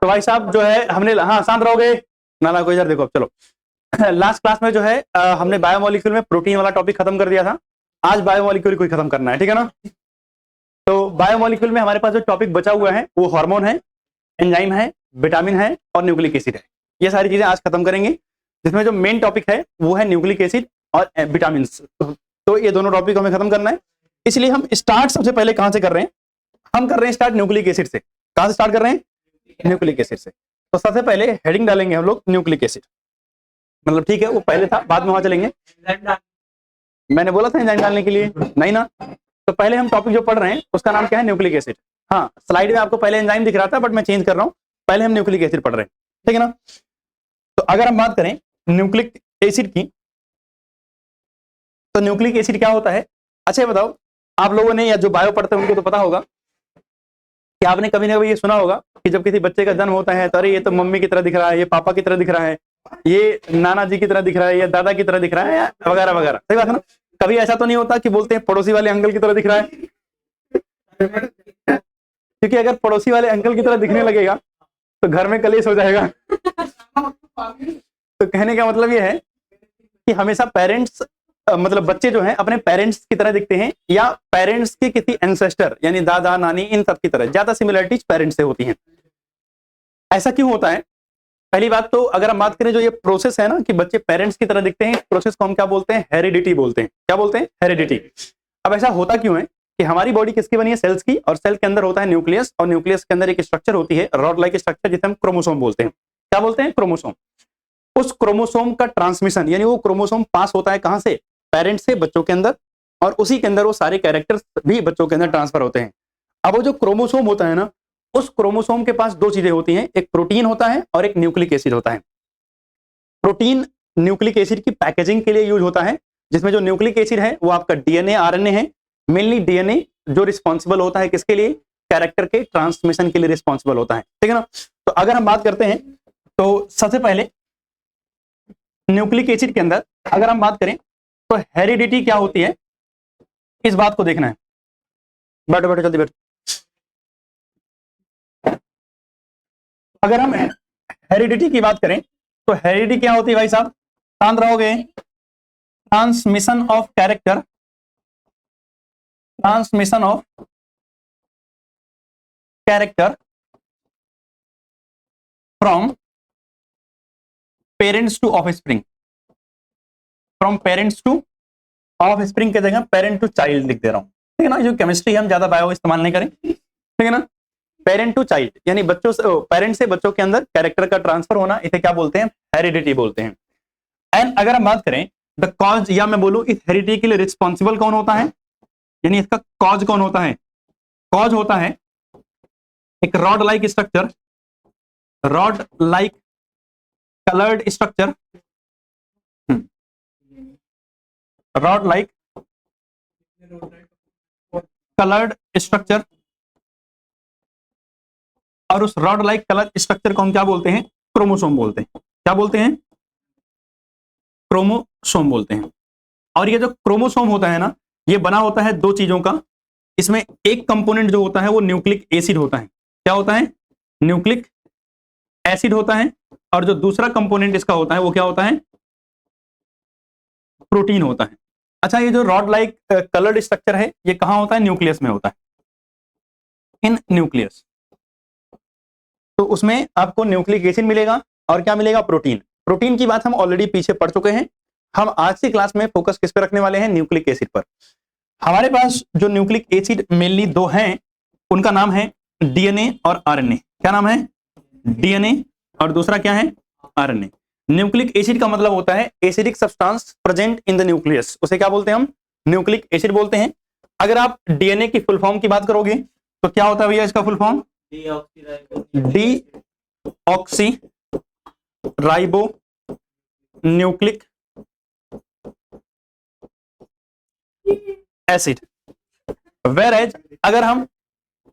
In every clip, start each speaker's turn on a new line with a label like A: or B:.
A: तो भाई साहब जो है हमने, हाँ शांत रहोगे, नाला को इधर देखो। अब चलो, लास्ट क्लास में जो है हमने बायोमोलिक्यूल में प्रोटीन वाला टॉपिक खत्म कर दिया था। आज बायोमोलिक्यूल को ही खत्म करना है, ठीक है ना। तो बायोमोलिक्यूल में हमारे पास जो टॉपिक बचा हुआ है वो हार्मोन है, एंजाइम है, विटामिन है और न्यूक्लिक एसिड है। ये सारी चीजें आज खत्म करेंगे, जिसमें जो मेन टॉपिक है वो है न्यूक्लिक एसिड और विटामिन। तो ये दोनों टॉपिक हमें खत्म करना है, इसलिए हम स्टार्ट सबसे पहले कहां से कर रहे हैं? हम कर रहे हैं स्टार्ट न्यूक्लिक एसिड से। कहां से स्टार्ट कर रहे हैं? न्यूक्लिक एसिड से। तो सबसे पहले हेडिंग डालेंगे हम लोग न्यूक्लिक एसिड, मतलब ठीक है वो पहले था, बाद में वहां चलेंगे। मैंने बोला था एंजाइम डालने के लिए, नहीं ना। तो पहले हम टॉपिक जो पढ़ रहे हैं उसका नाम क्या है? Nucleic acid. हाँ स्लाइड में आपको पहले एंजाइम दिख रहा था, बट मैं चेंज कर रहा हूं, पहले हम न्यूक्लिक एसिड पढ़ रहे हैं, ठीक है ना। तो अगर हम बात करें न्यूक्लिक एसिड की, तो न्यूक्लिक एसिड क्या होता है? अच्छा ये बताओ, आप लोगों ने या जो बायो पढ़ते हैं उनको तो पता होगा कि आपने कभी ना कभी ये सुना होगा कि जब किसी बच्चे का जन्म होता है तो अरे ये तो मम्मी की तरह दिख रहा है, ये पापा की तरह दिख रहा है, ये नाना जी की तरह दिख रहा है, ये दादा की तरह दिख रहा है, या वगैरह वगैरह। सही बात है ना। कभी ऐसा तो नहीं होता कि बोलते हैं पड़ोसी वाले अंकल की तरह दिख रहा है? क्योंकि अगर पड़ोसी वाले अंकल की तरह दिखने लगेगा तो घर में कलेश हो जाएगा। तो कहने का मतलब ये है कि हमेशा पेरेंट्स, मतलब बच्चे जो हैं अपने पेरेंट्स की तरह दिखते हैं, या पेरेंट्स के किसी एंसेस्टर यानी दादा नानी इन सब की तरह ज्यादा सिमिलरिटीज पेरेंट्स से होती हैं। ऐसा क्यों होता है? पहली बात तो अगर हम बात करें जो ये प्रोसेस है ना कि बच्चे पेरेंट्स की तरह दिखते हैं, इस प्रोसेस को हम क्या बोलते हैं? हेरिडिटी बोलते हैं। क्या बोलते हैं? हेरिडिटी। अब ऐसा होता क्यों है कि हमारी बॉडी किसकी बनी है? सेल्स की, और सेल के अंदर होता है न्यूक्लियस, और न्यूक्लियस के अंदर एक स्ट्रक्चर होती है रॉड लाइक स्ट्रक्चर, जिसे हम क्रोमोसोम बोलते हैं। क्या बोलते हैं? क्रोमोसोम। उस क्रोमोसोम का ट्रांसमिशन यानी वो क्रोमोसोम पास होता है कहां से? पेरेंट्स से बच्चों के अंदर, और उसी के अंदर वो सारे कैरेक्टर्स भी बच्चों के अंदर ट्रांसफर होते हैं। अब वो जो क्रोमोसोम होता है ना, उस क्रोमोसोम के पास दो चीजें होती हैं, एक प्रोटीन होता है और एक न्यूक्लिक एसिड होता है। प्रोटीन न्यूक्लिक एसिड की पैकेजिंग के लिए यूज होता है, जिसमें जो न्यूक्लिक एसिड है वो आपका डीएनए आरएनए है। मेनली डीएनए जो रिस्पॉन्सिबल होता है किसके लिए? कैरेक्टर के ट्रांसमिशन के लिए रिस्पॉन्सिबल होता है, ठीक है ना। तो अगर हम बात करते हैं तो सबसे पहले न्यूक्लिक एसिड के अंदर अगर हम बात करें तो हेरिडिटी क्या होती है, इस बात को देखना है। बैठो बैठो जल्दी बैठो। अगर हम हेरिडिटी की बात करें तो हेरिडिटी क्या होती है भाई साहब? शांत रहोगे। Transmission of character, transmission of character from parents to offspring. From parents to offspring के जगह पेरेंट टू चाइल्ड लिख दे रहा हूं, ठीक है ना। जो केमिस्ट्री हम ज्यादा बायो इस्तेमाल नहीं करें, ठीक है ना। पेरेंट टू चाइल्ड यानी बच्चों से, पेरेंट से बच्चों के अंदर कैरेक्टर का ट्रांसफर होना, इसे क्या बोलते हैं? हेरिडिटी बोलते हैं। एंड अगर हम बात करें द कॉज, या मैं बोलूं इस हेरिडिटी के लिए रिस्पॉन्सिबल कौन होता है, यानी इसका कॉज कौन होता है? कॉज होता है एक rod like structure, rod like coloured structure, rod like coloured structure. और उस रॉड लाइक कलर स्ट्रक्चर को हम क्या बोलते हैं? क्रोमोसोम बोलते हैं। क्या बोलते हैं? क्रोमोसोम बोलते हैं। और ये जो क्रोमोसोम होता है ना, ये बना होता है दो चीजों का। इसमें एक कंपोनेंट जो होता है वो न्यूक्लिक एसिड होता है। क्या होता है? न्यूक्लिक एसिड होता है। और जो दूसरा कंपोनेंट इसका होता है वो क्या होता है? प्रोटीन होता है। अच्छा, ये जो रॉड लाइक कलर्ड स्ट्रक्चर है ये कहां होता है? न्यूक्लियस में होता है, इन न्यूक्लियस। तो उसमें आपको न्यूक्लिक एसिड मिलेगा और क्या मिलेगा? प्रोटीन। प्रोटीन की बात हम ऑलरेडी पीछे पढ़ चुके हैं। हम आज की क्लास में फोकस किस पे रखने वाले हैं? न्यूक्लिक एसिड पर। हमारे पास जो न्यूक्लिक एसिड मेनली दो हैं, उनका नाम है डीएनए और आरएनए। क्या नाम है? डीएनए और दूसरा क्या है? आरएनए। न्यूक्लिक एसिड का मतलब होता है acidic substance present in the nucleus, उसे क्या बोलते हैं हम? न्यूक्लिक एसिड बोलते हैं। अगर आप डीएनए की फुल फॉर्म की बात करोगे तो क्या होता है भैया इसका full form? Deoxyribonucleic acid. Whereas अगर हम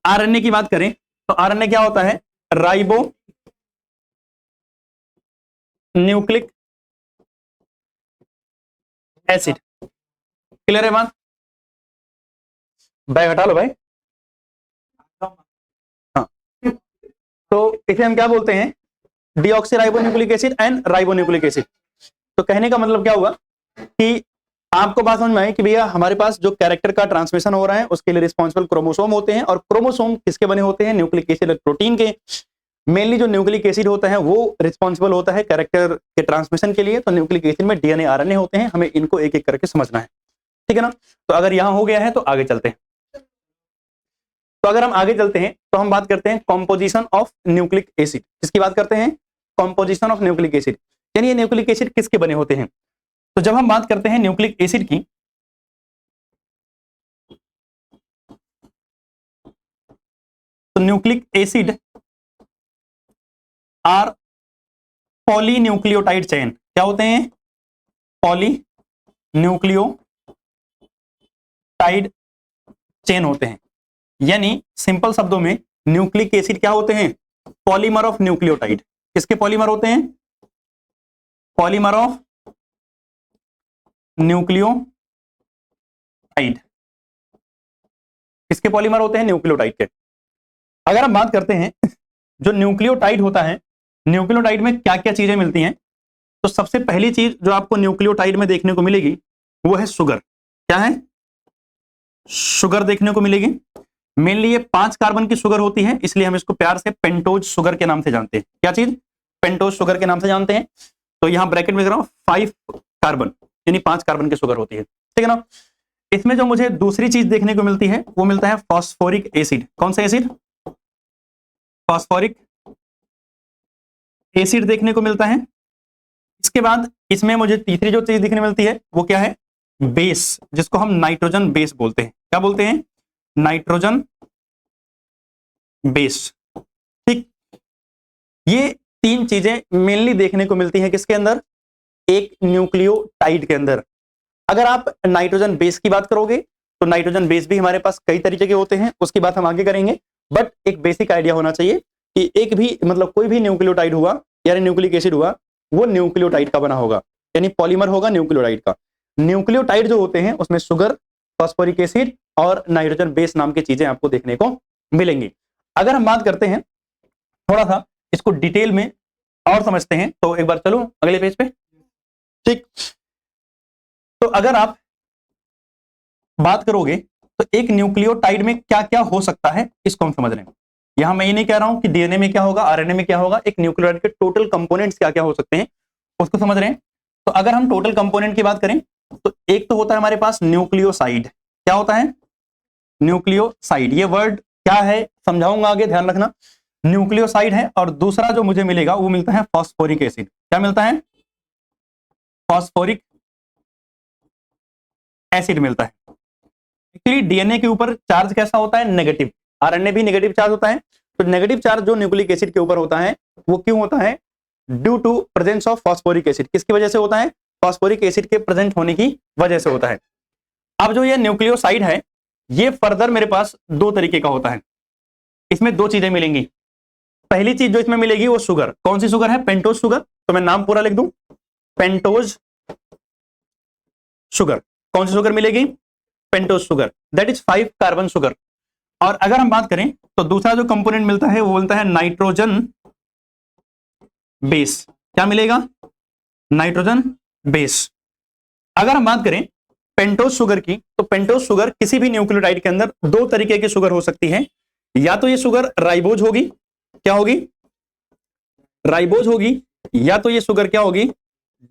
A: आरएनए की बात करें तो आरएनए क्या होता है? Ribo nucleic acid. क्लियर है बात? बैग हटा लो भाई। हाँ, तो इसे हम क्या बोलते हैं, deoxyribonucleic acid and ribonucleic acid. तो कहने का मतलब क्या हुआ कि आपको बात समझ में आई कि भैया हमारे पास जो कैरेक्टर का ट्रांसमिशन हो रहा है उसके लिए रिस्पॉन्सिबल क्रोमोसोम होते हैं, और क्रोमोसोम किसके बने होते हैं, न्यूक्लिक एसिड और प्रोटीन के। मेनली जो न्यूक्लिक एसिड होता है वो रिस्पॉन्सिबल होता है कैरेक्टर के ट्रांसमिशन के लिए। तो न्यूक्लिक एसिड में डीएनए आरएनए होते हैं, हमें इनको एक एक करके समझना है, ठीक है ना। तो अगर यहां हो गया है तो आगे चलते हैं। तो अगर हम आगे चलते हैं तो हम बात करते हैं कॉम्पोजिशन ऑफ न्यूक्लिक एसिड। किसकी बात करते हैं, कॉम्पोजिशन ऑफ न्यूक्लिक एसिड, यानी ये न्यूक्लिक एसिड किसके बने होते हैं। तो जब हम बात करते हैं न्यूक्लिक एसिड की, तो nucleic acid are polynucleotide chain. क्या होते हैं, पॉलीन्यूक्लियोटाइड चेन होते हैं। यानी सिंपल शब्दों में न्यूक्लिक एसिड क्या होते हैं, पॉलीमर ऑफ न्यूक्लियोटाइड। किसके पॉलीमर होते हैं, पॉलीमर ऑफ न्यूक्लियोटाइड। किसके पॉलीमर होते हैं, न्यूक्लियोटाइड के। अगर हम बात करते हैं जो न्यूक्लियोटाइड होता है, न्यूक्लियोटाइड में क्या क्या चीजें मिलती हैं, तो सबसे पहली चीज जो आपको न्यूक्लियोटाइड में देखने को मिलेगी वो है शुगर। क्या है, शुगर देखने को मिलेगी। मेनली ये 5 कार्बन की शुगर होती है, इसलिए हम इसको प्यार से पेंटोज शुगर के नाम से जानते हैं। क्या चीज, पेंटोज शुगर के नाम से जानते हैं। तो यहां ब्रैकेट में 5 कार्बन यानी 5 कार्बन की शुगर होती है, ठीक है ना। इसमें जो मुझे दूसरी चीज देखने को मिलती है वो मिलता है फॉस्फोरिक एसिड। कौन सा एसिड, फॉस्फोरिक एसिड देखने को मिलता है। इसके बाद इसमें मुझे तीसरी जो चीज दिखने मिलती है वो क्या है, बेस, जिसको हम नाइट्रोजन बेस बोलते हैं। क्या बोलते हैं, नाइट्रोजन बेस, ठीक। ये 3 चीजें मेनली देखने को मिलती हैं किसके अंदर, एक न्यूक्लियोटाइड के अंदर। अगर आप नाइट्रोजन बेस की बात करोगे तो नाइट्रोजन बेस भी हमारे पास कई तरीके के होते हैं, उसकी बात हम आगे करेंगे। बट एक बेसिक आइडिया होना चाहिए कि एक भी मतलब कोई भी न्यूक्लियोटाइड हुआ यानी न्यूक्लिक एसिड हुआ वो न्यूक्लियोटाइड का बना होगा, यानी पॉलीमर होगा न्यूक्लियोटाइड का। न्यूक्लियोटाइड जो होते हैं उसमें शुगर, फॉस्फोरिक एसिड और नाइट्रोजन बेस नाम की चीजें आपको देखने को मिलेंगी। अगर हम बात करते हैं थोड़ा सा इसको डिटेल में और समझते हैं, तो एक बार चलो अगले पेज पे, ठीक। तो अगर आप बात करोगे तो एक न्यूक्लियोटाइड में क्या क्या हो सकता है इसको हम समझ रहे हैं। यहां मैं ये नहीं कह रहा हूं कि डीएनए में क्या होगा, आरएनए में क्या होगा, एक न्यूक्लियोटाइड के टोटल कंपोनेंट्स क्या क्या हो सकते हैं उसको समझ रहे हैं। तो अगर हम टोटल कंपोनेंट की बात करें तो एक तो होता है हमारे पास न्यूक्लियोसाइड। क्या होता है, न्यूक्लियोसाइड। ये वर्ड क्या है समझाऊंगा आगे, ध्यान रखना। न्यूक्लियोसाइड है। और दूसरा जो मुझे मिलेगा वो मिलता है फॉस्फोरिक एसिड। क्या मिलता है, फॉस्फोरिक एसिड मिलता है। एक्चुअली डीएनए के ऊपर चार्ज कैसा होता है, नेगेटिव। आरएनए भी नेगेटिव चार्ज होता है। तो नेगेटिव चार्ज जो न्यूक्लिक एसिड के ऊपर होता है वो क्यों होता है, due to presence of phosphoric acid. किसकी वजह से होता है, फॉस्फोरिक एसिड के प्रेजेंट होने की वजह से होता है। अब जो ये न्यूक्लियोसाइड है ये फर्दर मेरे पास 2 तरीके का होता है। इसमें 2 चीजें मिलेंगी। पहली चीज जो इसमें मिलेगी वो शुगर। कौन सी शुगर है, पेंटोज शुगर। तो मैं नाम पूरा लिख दूं, पेंटोज शुगर। कौन सी शुगर मिलेगी, pentose sugar, that is 5 carbon sugar. और अगर हम बात करें तो दूसरा जो कंपोनेंट मिलता है वो मिलता है नाइट्रोजन बेस। क्या मिलेगा, नाइट्रोजन बेस। अगर हम बात करें पेंटोज शुगर की, तो पेंटोज शुगर किसी भी न्यूक्लियोटाइड के अंदर 2 तरीके की शुगर हो सकती है। या तो ये शुगर राइबोज होगी, क्या होगी, राइबोज होगी, या तो ये शुगर क्या होगी,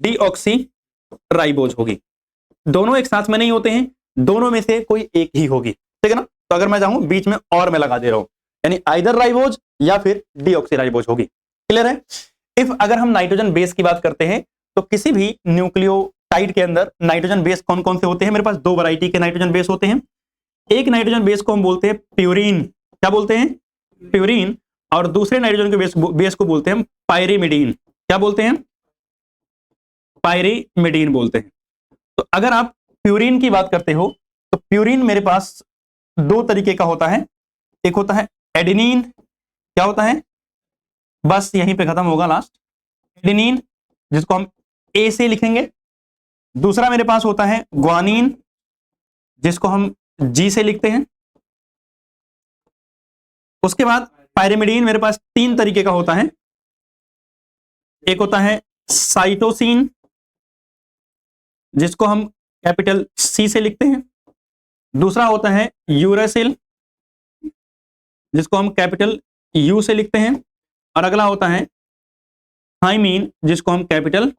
A: डीऑक्सी राइबोज होगी। दोनों एक साथ में नहीं होते हैं, दोनों में से कोई एक ही होगी, ठीक है ना। तो अगर मैं चाहूं बीच में और मैं लगा दे रहा हूं, यानी आइदर राइबोज या फिर डीऑक्सी राइबोज होगी। क्लियर है। इफ अगर हम नाइट्रोजन बेस की बात करते हैं तो किसी भी न्यूक्लियोटाइड के अंदर नाइट्रोजन बेस कौन कौन से होते हैं, मेरे पास 2 वैरायटी के नाइट्रोजन बेस होते हैं। एक नाइट्रोजन बेस को हम बोलते हैं प्यूरीन। क्या बोलते हैं, प्यूरीन। और दूसरे नाइट्रोजन के बेस को बोलते हैं पायरीमिडीन। क्या बोलते हैं, पायरीमिडीन बोलते हैं। तो अगर आप प्यूरीन की बात करते हो तो प्यूरीन मेरे पास 2 तरीके का होता है। एक होता है एडेनिन। क्या होता है, बस यहीं पे खत्म होगा लास्ट, एडेनिन, जिसको हम ए से लिखेंगे। दूसरा मेरे पास होता है ग्वानिन, जिसको हम जी से लिखते हैं। उसके बाद पायरिमिडीन मेरे पास 3 तरीके का होता है। एक होता है साइटोसिन, जिसको हम कैपिटल सी से लिखते हैं। दूसरा होता है यूरेसिल, जिसको हम कैपिटल यू से लिखते हैं। और अगला होता है थाइमीन, जिसको हम कैपिटल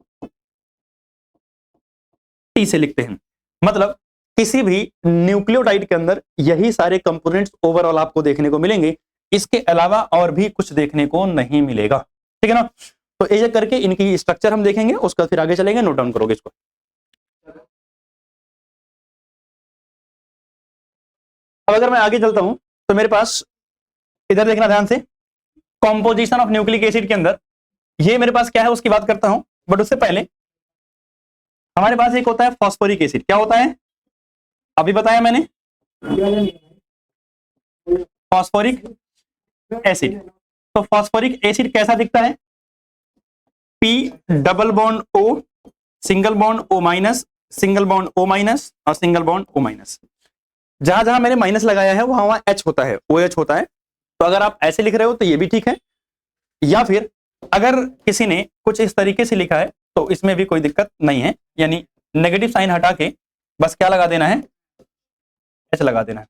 A: टी से लिखते हैं। मतलब किसी भी न्यूक्लियोटाइड के अंदर यही सारे कंपोनेंट्स ओवरऑल आपको देखने को मिलेंगे, इसके अलावा और भी कुछ देखने को नहीं मिलेगा। ठीक है ना। तो ये करके इनकी स्ट्रक्चर हम देखेंगे, उसका फिर आगे चलेंगे। नोट डाउन करोगे इसको। अब अगर मैं आगे चलता हूं तो मेरे पास इधर देखना ध्यान से, कॉम्पोजिशन ऑफ न्यूक्लिक एसिड के अंदर ये मेरे पास क्या है उसकी बात करता हूं। बट उससे पहले हमारे पास एक होता है फॉस्फोरिक एसिड। क्या होता है अभी बताया मैंने, फॉस्फोरिक एसिड। तो फॉस्फोरिक एसिड कैसा दिखता है, P double bond O, single bond O minus, single bond O minus और सिंगल बॉन्ड O माइनस। जहां जहां मैंने माइनस लगाया है वहां वहां H होता है, OH होता है। तो अगर आप ऐसे लिख रहे हो तो ये भी ठीक है, या फिर अगर किसी ने कुछ इस तरीके से लिखा है तो इसमें भी कोई दिक्कत नहीं है। यानी नेगेटिव साइन हटा के बस क्या लगा देना है, H लगा देना है।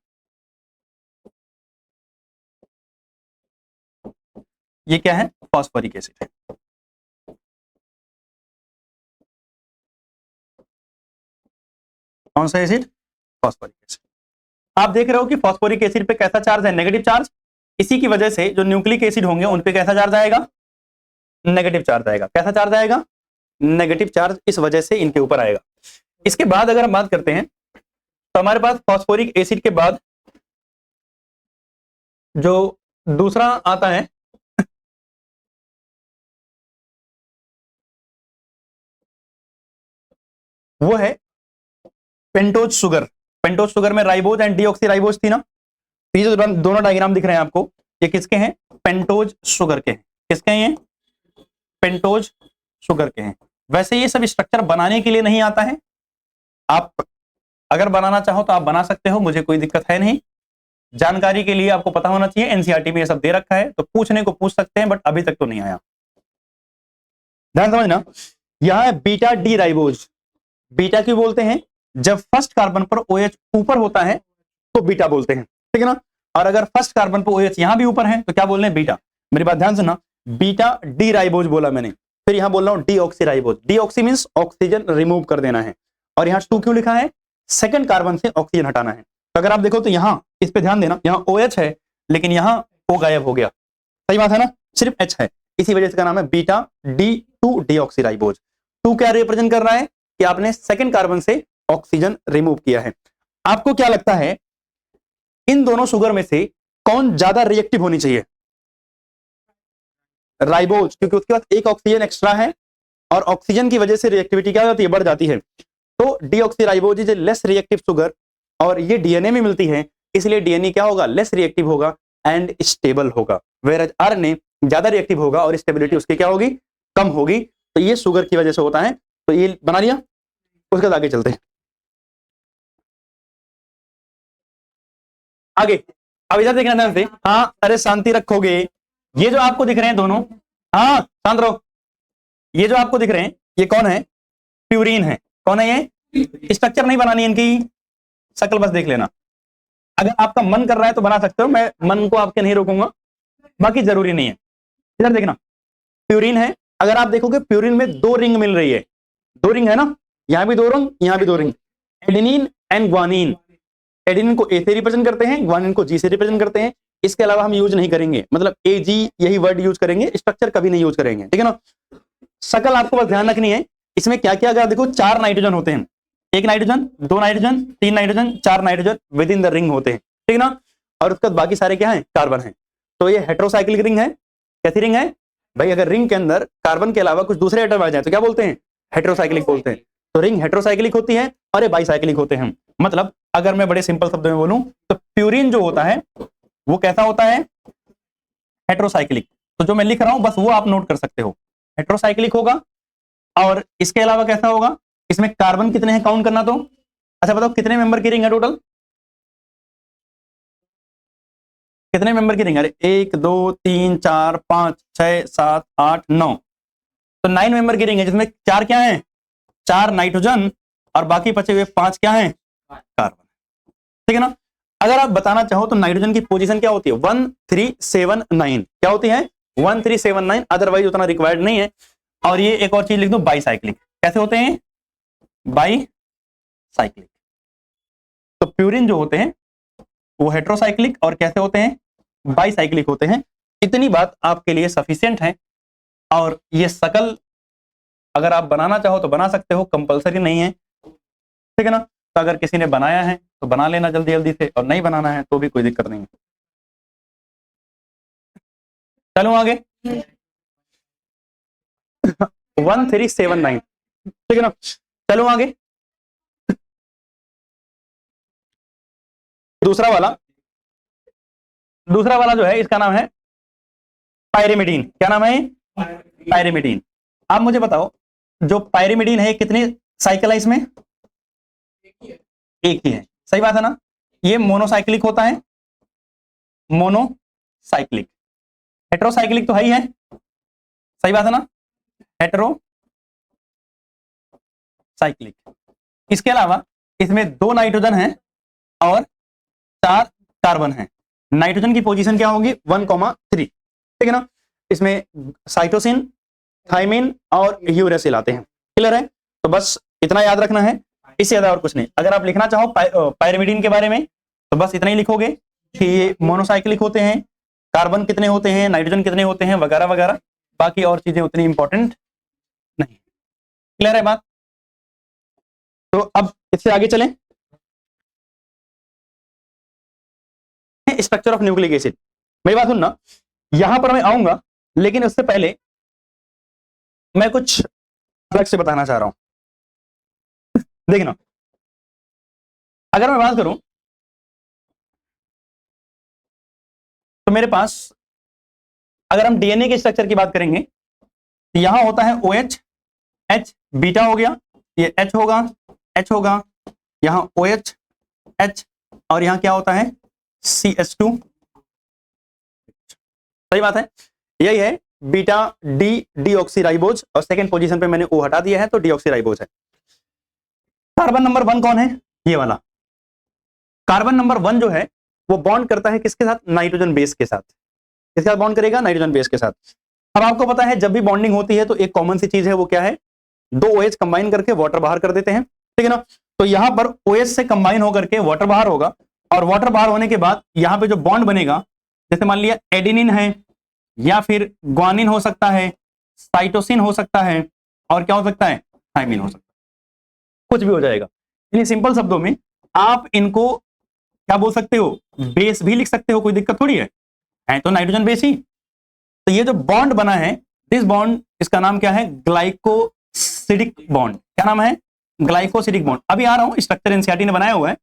A: ये क्या है, फॉस्फोरिक एसिड है। कौन सा एसिड, फॉस्फोरिक एसिड। आप देख रहे हो कि फॉस्फोरिक एसिड पे कैसा चार्ज है, नेगेटिव चार्ज। इसी की वजह से जो न्यूक्लिक एसिड होंगे उन पे कैसा चार्ज आएगा, नेगेटिव चार्ज आएगा। कैसा चार्ज आएगा, नेगेटिव चार्ज। इस वजह से इनके ऊपर आएगा। इसके बाद अगर हम बात करते हैं तो हमारे पास फॉस्फोरिक एसिड के बाद जो दूसरा आता है वो है पेंटोज शुगर। पेंटोज शुगर में राइबोज एंड डीऑक्सी राइबोज थी ना। ये जो दोनों डायग्राम दिख रहे हैं आपको, ये किसके हैं, पेंटोज शुगर के हैं। किसके हैं ये, पेंटोज शुगर के हैं। वैसे ये सब स्ट्रक्चर बनाने के लिए नहीं आता है। आप अगर बनाना चाहो तो आप बना सकते हो, मुझे कोई दिक्कत है नहीं। जानकारी के लिए आपको पता होना चाहिए, एनसीईआरटी में ये सब दे रखा है, तो पूछने को पूछ सकते हैं, बट अभी तक तो नहीं आया। ध्यान समझना, यह है बीटा डी राइबोज। बीटा क्यों बोलते हैं, जब फर्स्ट कार्बन पर OH ऊपर होता है तो बीटा बोलते हैं। ठीक है ना। और अगर फर्स्ट कार्बन पर OH यहां भी ऊपर है तो क्या बोल रहे हैं, बीटा। मेरी बात ध्यान सुनना, बीटा डी राइबोज बोला मैंने, फिर यहां बोल रहा हूं deoxy ribose. Deoxy means oxygen remove कर देना है, और यहां 2 क्यों लिखा है, सेकंड कार्बन से ऑक्सीजन हटाना है। तो अगर आप देखो तो यहां इस पे ध्यान देना, यहां OH है लेकिन यहां O गायब हो गया। सही बात है ना, सिर्फ H है। इसी वजह से का नाम है बीटा D2 डीऑक्सी राइबोज। 2 क्या रिप्रेजेंट कर रहा है कि आपने सेकंड कार्बन से ऑक्सीजन रिमूव किया है। आपको क्या लगता है इन दोनों शुगर में से कौन ज्यादा रिएक्टिव होनी चाहिए, राइबोज, क्योंकि उसके पास एक ऑक्सीजन एक्स्ट्रा है और ऑक्सीजन की वजह से रिएक्टिविटी क्या होती है, बढ़ जाती है। तो deoxy ribose is less reactive sugar, और ये डीएनए में मिलती है, इसलिए डीएनए क्या होगा, लेस रिएक्टिव होगा एंड स्टेबल होगा। वेयर आरएनए ज्यादा रिएक्टिव होगा और स्टेबिलिटी उसकी क्या होगी, कम होगी। तो ये शुगर की वजह से होता है। तो ये बना लिया, उसके बाद आगे चलते हैं आगे। अब इधर देखना ध्यान से, हाँ अरे शांति रखोगे। ये जो आपको दिख रहे हैं दोनों, हाँ शांत रहो, ये जो आपको दिख रहे हैं ये कौन है, प्यूरीन है। कौन है ये, स्ट्रक्चर नहीं बनानी इनकी, शक्ल बस देख लेना। अगर आपका मन कर रहा है तो बना सकते हो, मैं मन को आपके नहीं रोकूंगा, बाकी जरूरी नहीं है। इधर देखना, प्यूरीन है। अगर आप देखोगे प्यूरीन में 2 रिंग मिल रही है, 2 रिंग है ना, यहां भी 2 रिंग, यहां भी 2 ring, adenine and guanine. Adenine को ए से रिप्रेजेंट करते हैं, ग्वानिन को जी से रिप्रेजेंट करते हैं। इसके अलावा हम यूज नहीं करेंगे, मतलब ए जी यही वर्ड यूज करेंगे, स्ट्रक्चर कभी नहीं यूज करेंगे। ठीक है ना। शकल आपको बस ध्यान रखनी है। इसमें क्या क्या, अगर देखो 4 नाइट्रोजन होते हैं, 1 nitrogen, 2 nitrogen, 3 nitrogen, 4 nitrogen with in the ring होते हैं। ठीक ना। और उसके बाद बाकी सारे क्या है, कार्बन है। तो ये हेट्रोसाइक्लिक रिंग है। कैसी रिंग है भाई, अगर रिंग के अंदर कार्बन के अलावा कुछ दूसरे एटम आ जाए तो क्या बोलते हैं, हेट्रोसाइक्लिक बोलते हैं। तो रिंग हेट्रोसाइक्लिक होती है और ये बाइसाइक्लिक होते हैं। मतलब अगर मैं बड़े सिंपल शब्दों में बोलूं तो प्यूरिन जो होता है वो कैसा होता है, हेट्रोसाइक्लिक। तो जो मैं लिख रहा हूं बस वो आप नोट कर सकते हो, हेट्रोसाइक्लिक होगा। और इसके अलावा कैसा होगा, इसमें कार्बन कितने हैं काउंट करना। तो अच्छा बताओ कितने मेंबर की रिंग है टोटल, कितने मेंबर की रिंग? अरे 1 2 3 4 5 6 7 8 9, तो 9 मेंबर की रिंग है जिसमें 4 क्या है? 4 नाइट्रोजन और बाकी बचे हुए 5 क्या है? कार्बन। ठीक है ना? अगर आप बताना चाहो तो नाइट्रोजन की पोजीशन क्या होती है? 1 3 7 9। क्या होती है? 1 3 7 9, अदरवाइज उतना रिक्वायर्ड नहीं है। और ये एक और चीज लिख दो, बाईसाइक्लिक। कैसे होते हैं? बाईसाइक्लिक। तो प्यूरिन जो होते हैं वो हेट्रोसाइक्लिक और कैसे होते हैं? बाईसाइक्लिक होते हैं। इतनी बात आपके लिए सफिशिएंट है। और ये शकल अगर आप बनाना चाहो तो बना सकते हो, कंपलसरी नहीं है। ठीक है ना? तो अगर किसी ने बनाया है तो बना लेना जल्दी जल्दी से, और नहीं बनाना है तो भी कोई दिक्कत नहीं है। चलो आगे। 1 3 7 9। ठीक है ना? चलो आगे। दूसरा वाला जो है इसका नाम है पायरिमिडीन। क्या नाम है? पायरिमिडीन। आप मुझे बताओ, जो पायरिमिडीन है कितने साइकिल है इसमें? एक ही है। सही बात है ना? ये मोनोसाइक्लिक होता है, मोनोसाइक्लिक। हेट्रोसाइक्लिक तो है ही है। सही बात है ना? हेट्रोसाइक्लिक। इसके अलावा इसमें 2 नाइट्रोजन है और 4 कार्बन है। नाइट्रोजन की पोजीशन क्या होगी? 1,3। ठीक है ना? इसमें साइटोसिन, थाइमिन और यूरेसिल आते हैं। क्लियर है? तो बस इतना याद रखना है, इससे ज्यादा और कुछ नहीं। अगर आप लिखना चाहो पायरिमिडीन के बारे में तो बस इतना ही लिखोगे कि ये मोनोसाइक्लिक होते हैं, कार्बन कितने होते हैं, नाइट्रोजन कितने होते हैं, वगैरह वगैरह। बाकी और चीजें उतनी इंपॉर्टेंट नहीं। क्लियर है बात? तो अब इससे आगे चलें। Structure of nucleic acid. मेरी बात सुनना, यहां पर मैं आऊंगा, लेकिन उससे पहले मैं कुछ अलग से बताना चाह रहा हूं। देखना, अगर मैं बात करूं तो मेरे पास, अगर हम डीएनए के स्ट्रक्चर की बात करेंगे तो यहां होता है OH, H बीटा हो गया, ये H होगा, H होगा, यहां OH, H, और यहां क्या होता है? CH2। सही बात है? यही है बीटा डी डीऑक्सीराइबोज, और सेकंड पोजीशन पे मैंने O हटा दिया है तो डीऑक्सीराइबोज है। कार्बन नंबर 1 कौन है? ये वाला। कार्बन नंबर 1 जो है वो बॉन्ड करता है किसके साथ? नाइट्रोजन बेस के साथ। किसके साथ बॉन्ड करेगा? नाइट्रोजन बेस के साथ। अब आपको पता है जब भी बॉन्डिंग होती है तो एक कॉमन सी चीज है, वो क्या है? 2 OH कंबाइन करके वाटर बाहर कर देते हैं। ठीक है ना? तो यहां पर OH से कंबाइन होकर के वाटर बाहर होगा, और वाटर बाहर होने के बाद यहां पे जो बॉन्ड बनेगा, जैसे मान लिया एडिनिन है, या फिर ग्वानिन हो सकता है, साइटोसिन हो सकता है, और क्या हो सकता है? थाइमिन हो सकता है। कुछ भी हो जाएगा। यानी सिंपल शब्दों में आप इनको क्या बोल सकते हो? बेस भी लिख सकते हो, कोई दिक्कत थोड़ी है तो नाइट्रोजन बेस ही। तो ये जो बॉन्ड बना है, दिस बॉन्ड, इसका नाम क्या है? Glycosidic bond. क्या नाम है? Glycosidic bond. अभी आ रहा हूं, स्ट्रक्चर एनसीईआरटी ने बनाया हुआ है,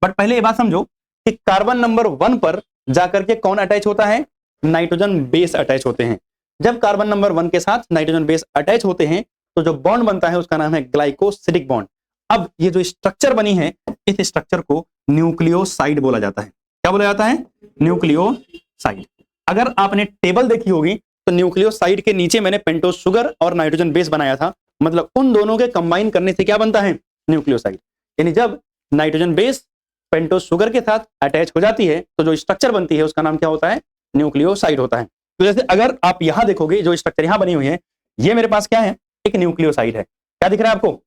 A: बट पहले ये बात समझो कि कार्बन नंबर 1 पर जाकर के कौन अटैच होता है? नाइट्रोजन बेस अटैच होते हैं। जब कार्बन नंबर 1 के साथ नाइट्रोजन बेस अटैच होते हैं तो जो बॉन्ड बनता है उसका नाम है ग्लाइकोसिडिक बॉन्ड। अब ये जो स्ट्रक्चर बनी है, इस स्ट्रक्चर को न्यूक्लियोसाइड बोला जाता है। क्या बोला जाता है? न्यूक्लियोसाइड। अगर आपने टेबल देखी होगी तो न्यूक्लियोसाइड के नीचे मैंने पेंटोज शुगर और नाइट्रोजन बेस बनाया था, मतलब उन दोनों के कंबाइन करने से क्या बनता है? न्यूक्लियोसाइड। यानी जब नाइट्रोजन बेस पेंटोज शुगर के साथ अटैच हो जाती है तो जो स्ट्रक्चर बनती है उसका नाम क्या होता है? न्यूक्लियोसाइड होता है। तो जैसे अगर आप यहां देखोगे, जो स्ट्रक्चर यहां बनी हुई है, ये मेरे पास क्या है? एक न्यूक्लियोसाइड है। क्या दिख रहा है आपको?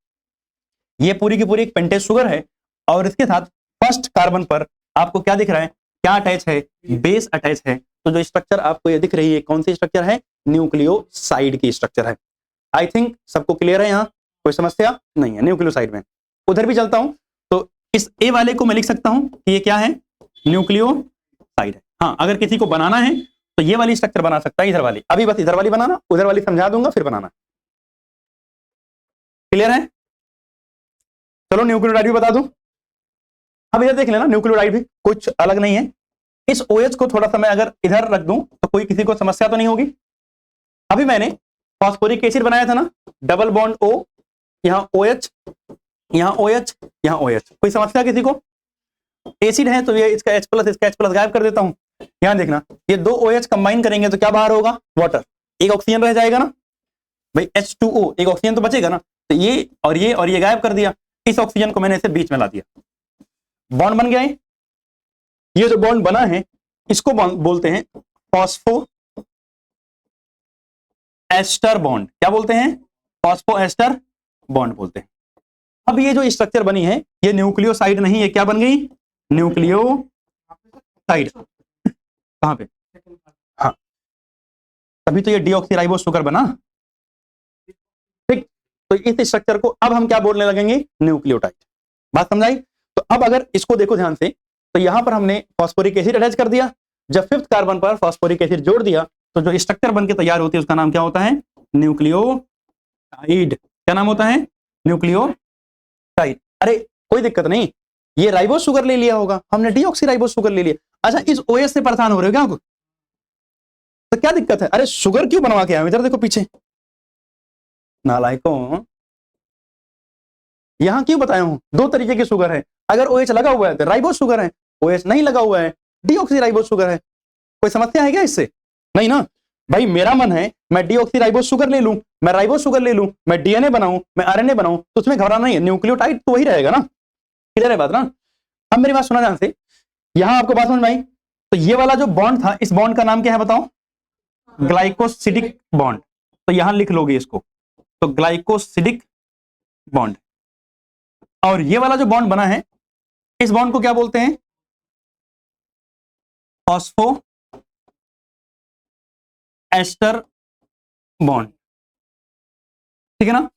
A: ये पूरी की पूरी एक पेंटेज शुगर है, और इसके साथ फर्स्ट कार्बन पर आपको क्या दिख रहा है? क्या अटैच है? बेस अटैच है। तो जो स्ट्रक्चर आपको ये दिख रही है, कौन सी स्ट्रक्चर है? न्यूक्लियोसाइड की स्ट्रक्चर है। आई थिंक सबको क्लियर है, यहां कोई समस्या नहीं है न्यूक्लियोसाइड में। उधर भी चलता हूं तो इस ए वाले को मैं लिख सकता हूं कि ये क्या है? न्यूक्लियोसाइड है। हाँ, अगर किसी को बनाना है तो ये वाली स्ट्रक्चर बना सकता है, इधर वाली। अभी बस इधर वाली बनाना, उधर वाली समझा दूंगा फिर बनाना। क्लियर है? चलो न्यूक्लियोटाइड भी बता दूं। अब इधर देख लेना, न्यूक्लियोटाइड भी कुछ अलग नहीं है। इस OH को थोड़ा सा मैं अगर इधर रख दूं तो कोई किसी को समस्या तो नहीं होगी। अभी मैंने फॉस्फोरिक एसिड बनाया था ना, डबल बॉन्ड O, यहां OH, यहां OH, यहां OH। कोई समस्या किसी को? एसिड है तो ये इसका H+, इसका H+ गायब कर देता हूं। यहां देखना, ये दो OH कंबाइन करेंगे तो क्या बाहर होगा? वाटर। एक ऑक्सीजन रह जाएगा ना भाई, H2O, एक ऑक्सीजन तो बचेगा ना। तो ये और ये गायब कर दिया। इस ऑक्सीजन को मैंने इसे बीच में ला दिया, बॉन्ड बन गया है। ये जो बॉन्ड बना है इसको बोलते हैं फॉस्फो एस्टर बॉन्ड। क्या बोलते हैं? फॉस्फो एस्टर बॉन्ड बोलते हैं। अब ये जो स्ट्रक्चर बनी है ये न्यूक्लियोसाइड नहीं है, क्या बन गई? न्यूक्लियोसाइड। कहां पे? हाँ, तभी तो ये डीऑक्सीराइबोस शुगर बना। ठीक, तो इस स्ट्रक्चर को अब हम क्या बोलने लगेंगे? न्यूक्लियोटाइड। बात समझाई? तो अब अगर इसको देखो ध्यान से, तो यहां पर हमने फास्फोरिक एसिड अटैच कर दिया। जब 5th कार्बन पर फास्फोरिक एसिड जोड़ दिया तो जो स्ट्रक्चर बनके तैयार होती है उसका नाम क्या होता है? न्यूक्लियोटाइड। क्या नाम होता है? न्यूक्लियोटाइड। अरे कोई दिक्कत नहीं, ये राइबोस शुगर ले लिया होगा, हमने डीऑक्सीराइबोस शुगर ले लिया। अच्छा, इस OH से परेशान हो रहे हो क्या? तो क्या दिक्कत है? अरे शुगर क्यों बनवा के आए? इधर देखो पीछे, नालायकों। यहां क्यों बताया हूं? दो तरीके की शुगर है। अगर OH लगा हुआ है तो राइबोस शुगर है, OH नहीं लगा हुआ है डीऑक्सीराइबोस शुगर है। कोई समस्या है क्या इससे? नहीं ना भाई, मेरा मन है मैं डीऑक्सीराइबोस शुगर ले लूं, मैं राइबोस शुगर ले लूं, मैं DNA बनाऊं, मैं RNA बनाऊं, तो उसमें घबराना नहीं है, न्यूक्लियोटाइड तो वही रहेगा ना। क्लियर है बात ना? अब मेरी बात सुना ध्यान से, यहां आपको बात समझ में आई? तो ये वाला जो बॉन्ड था, इस बॉन्ड का नाम क्या है बताओ? Glycosidic bond. तो यहां लिख लोगे इसको, तो ग्लाइकोसिडिक बॉन्ड। और ये वाला जो बॉन्ड बना है इस बॉन्ड को क्या बोलते हैं? Phosphoester bond. ठीक है ना?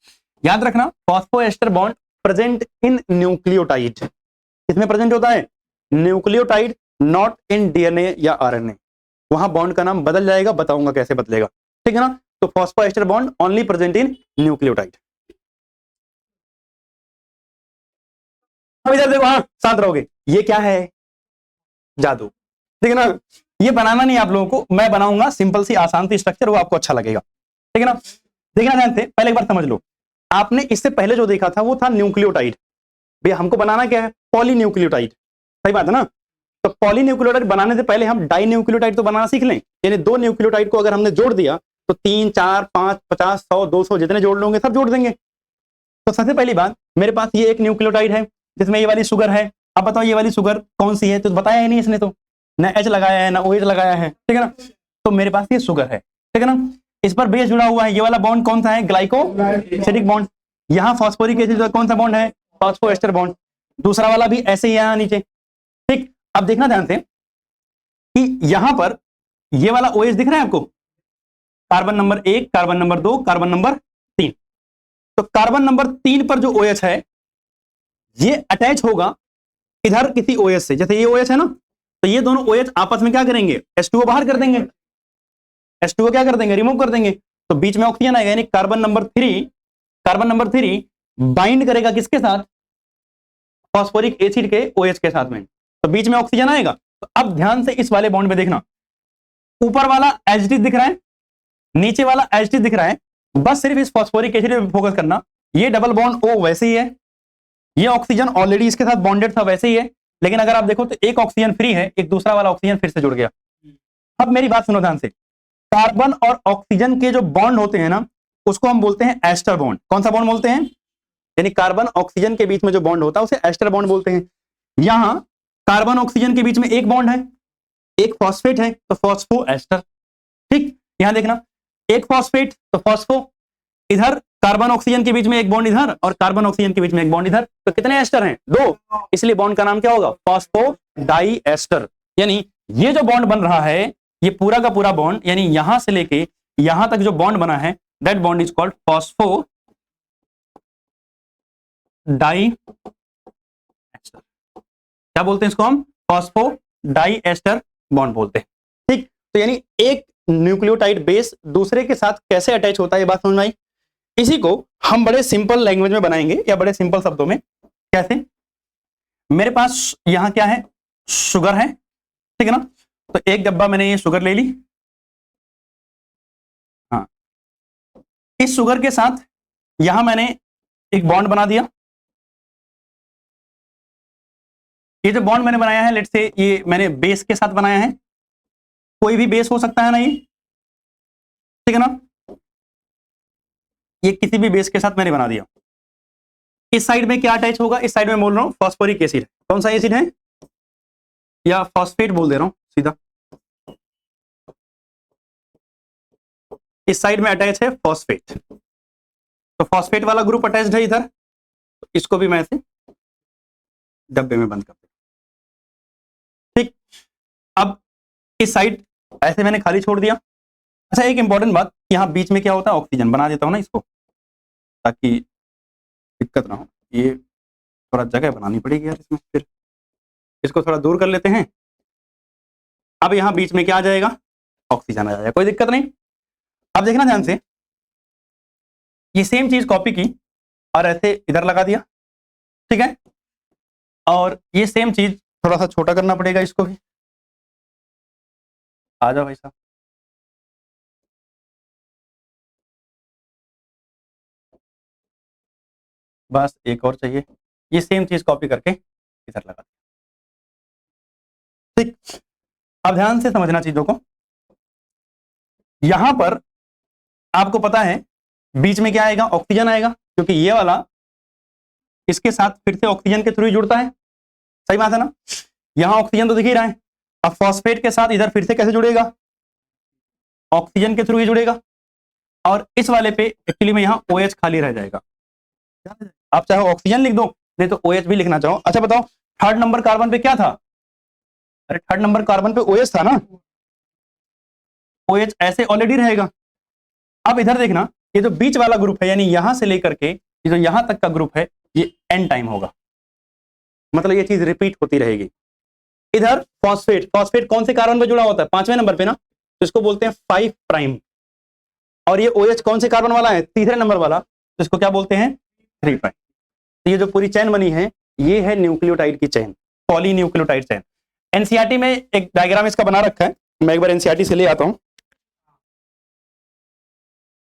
A: याद रखना, phosphoester bond present in nucleotide. किसमें प्रेजेंट होता है? न्यूक्लियोटाइड, नॉट इन DNA या RNA। वहां बॉन्ड का नाम बदल जाएगा, बताऊंगा कैसे बदलेगा। ठीक है ना? तो phosphoester bond only present in nucleotide. अब इधर देखो, हाँ शांत रहोगे। ये क्या है? जादू। ठीक है ना? ये बनाना नहीं आप लोगों को, मैं बनाऊंगा सिंपल सी आसान सी स्ट्रक्चर, वो आपको अच्छा लगेगा। ठीक है ना? देखना ध्यान से, पहले एक बार समझ लो। आपने इससे पहले जो देखा था वो था न्यूक्लियोटाइड। भैया हमको बनाना क्या है? पॉलीन्यूक्लियोटाइड। सही बात है ना? तो पॉलीन्यूक्लियोटाइड बनाने से पहले हम डाई न्यूक्लियोटाइड तो बनाना सीख लें। यानी दो न्यूक्लियोटाइड को अगर हमने जोड़ दिया तो 3, 4, 5, 50, 100, 200 जितने जोड़ लोगे सब जोड़ देंगे। तो सबसे पहली बात, मेरे पास ये एक न्यूक्लियोटाइड है जिसमें ये वाली शुगर है। अब बताओ ये वाली शुगर कौन सी है? तो बताया ही नहीं इसने, तो ना H लगाया है ना OH लगाया है। ठीक है ना? तो मेरे पास ये शुगर है। ठीक है ना? इस पर बेस जुड़ा हुआ है। ये वाला बॉन्ड कौन सा है? Glycosidic bond. यहाँ फॉस्फोरिक एसिड का कौन सा बॉन्ड है? Phosphoester bond. दूसरा वाला भी ऐसे ही यहाँ नीचे। ठीक, अब देखना ध्यान से कि यहां पर ये वाला OH दिख रहा है आपको? Carbon number 1, carbon number 2, carbon number 3। तो कार्बन नंबर 3 पर जो OH है ये अटैच होगा इधर किसी OH से। जैसे ये OH है ना, तो ये दोनों OH आपस में क्या करेंगे? H2O बाहर कर देंगे। H2O क्या कर देंगे? रिमूव कर देंगे। तो बीच में ऑक्सीजन आएगा, यानी कार्बन नंबर 3 बाइंड करेगा किसके साथ? फॉस्फोरिक एसिड के OH के साथ में। तो बीच में ऑक्सीजन आएगा। तो अब ध्यान से इस वाले बॉन्ड में देखना, ऊपर वाला H दिख रहा है, नीचे वाला H दिख रहा है। बस सिर्फ इस फॉस्फोरिक एसिड पे फोकस करना। ये डबल बॉन्ड O वैसे ही है, ये ऑक्सीजन ऑलरेडी इसके साथ बॉन्डेड था वैसे ही है, लेकिन अगर आप देखो तो एक ऑक्सीजन फ्री है, एक दूसरा वाला ऑक्सीजन फिर से जुड़ गया। अब मेरी बात सुनो ध्यान से, कार्बन और ऑक्सीजन के जो बॉन्ड होते हैं ना उसको हम बोलते हैं एस्टर बॉन्ड। कौन सा बॉन्ड बोलते हैं? यानी कार्बन ऑक्सीजन के बीच में जो बॉन्ड होता है उसे एस्टर बॉन्ड बोलते हैं। यहां कार्बन ऑक्सीजन के बीच में एक बॉन्ड है, एक फॉस्फेट है, तो फॉस्फो एस्टर। ठीक, यहां देखना, एक फॉस्फेट तो फॉस्फो, इधर कार्बन ऑक्सीजन के बीच में एक बॉन्ड इधर और कार्बन ऑक्सीजन के बीच में एक बॉन्ड इधर। तो कितने एस्टर हैं? 2। इसलिए बॉन्ड का नाम क्या होगा? Phosphodiester. यानी ये जो बॉन्ड बन रहा है ये पूरा का पूरा बॉन्ड, यानी यहां से लेके यहां तक जो बॉन्ड बना है that bond is called phosphodiester. क्या बोलते हैं इसको हम? फॉस्फो डाई एस्टर बॉन्ड बोलते हैं। ठीक, तो यानी एक न्यूक्लियोटाइड बेस दूसरे के साथ कैसे अटैच होता है ये बात समझ में आई। इसी को हम बड़े सिंपल लैंग्वेज में बनाएंगे या बड़े सिंपल शब्दों में। कैसे? मेरे पास यहां क्या है? शुगर है। ठीक है ना? तो एक डब्बा मैंने ये शुगर ले ली। हाँ, इस शुगर के साथ यहां मैंने एक बॉन्ड बना दिया। ये जो बॉन्ड मैंने बनाया है लेट्स से ये मैंने बेस के साथ बनाया है। कोई भी बेस हो सकता है ना, ये ठीक है ना, ये किसी भी बेस के साथ मैंने बना दिया। इस साइड में क्या अटैच होगा, इस साइड में बोल रहा हूं फॉस्फोरिक एसिड। कौन सा एसिड है, या फॉस्फेट बोल दे रहा हूं सीधा। इस साइड में अटैच है फॉस्फेट, तो फॉस्फेट वाला ग्रुप अटैच्ड है इधर, तो इसको भी मैं ऐसे डब्बे में बंद कर दूं। ठीक, अब इस साइड ऐसे मैंने खाली छोड़ दिया। अच्छा, एक इंपॉर्टेंट बात, यहां बीच में क्या होता है, ऑक्सीजन बना देता हूं ना इसको, ताकि दिक्कत ना हो। ये थोड़ा जगह बनानी पड़ेगी यार इसमें, फिर इसको थोड़ा दूर कर लेते हैं। अब यहां बीच में क्या आ जाएगा, ऑक्सीजन आ जाएगा, कोई दिक्कत नहीं। अब देखना ध्यान से, ये सेम चीज कॉपी की और ऐसे इधर लगा दिया, ठीक है, और ये सेम चीज थोड़ा सा छोटा करना पड़ेगा इसको भी। आ जाओ भाई साहब, बस एक और चाहिए, ये सेम चीज कॉपी करके इधर लगा दिया। ठीक, अब ध्यान से समझना चीजों को। यहां पर आपको पता है बीच में क्या आएगा, ऑक्सीजन आएगा, क्योंकि ये वाला इसके साथ फिर से ऑक्सीजन के थ्रू ही जुड़ता है। सही बात है ना, यहां ऑक्सीजन तो दिख ही रहा है। अब फॉस्फेट के साथ इधर फिर से कैसे जुड़ेगा, ऑक्सीजन के थ्रू ही जुड़ेगा, और इस वाले पे एक्चुअली में यहां OH खाली रह जाएगा। आप चाहे ऑक्सीजन लिख दो, नहीं तो OH भी लिखना चाहो। अच्छा बताओ, थर्ड नंबर कार्बन पे क्या था, अरे थर्ड नंबर कार्बन पे OH था ना, OH ऐसे ऑलरेडी रहेगा। अब इधर देखना, ये जो बीच वाला ग्रुप है, यानी यहां से लेकर के ये जो यहां तक का ग्रुप है, ये N टाइम होगा, मतलब ये चीज रिपीट होती रहेगी। इधर फॉस्फेट, फॉस्फेट कौन से कार्बन पे जुड़ा होता है, 5वें नंबर पे ना, तो इसको बोलते हैं 5 प्राइम। और ये OH कौन से कार्बन वाला है, तीसरे नंबर वाला, तो इसको क्या बोलते हैं, 3 प्राइम। तो ये जो पूरी चेन बनी है, ये है न्यूक्लियोटाइड की chain, poly nucleotide chain. NCERT में एक डायग्राम इसका बना रखा है, मैं एक बार एनसीईआरटी से ले आता हूं।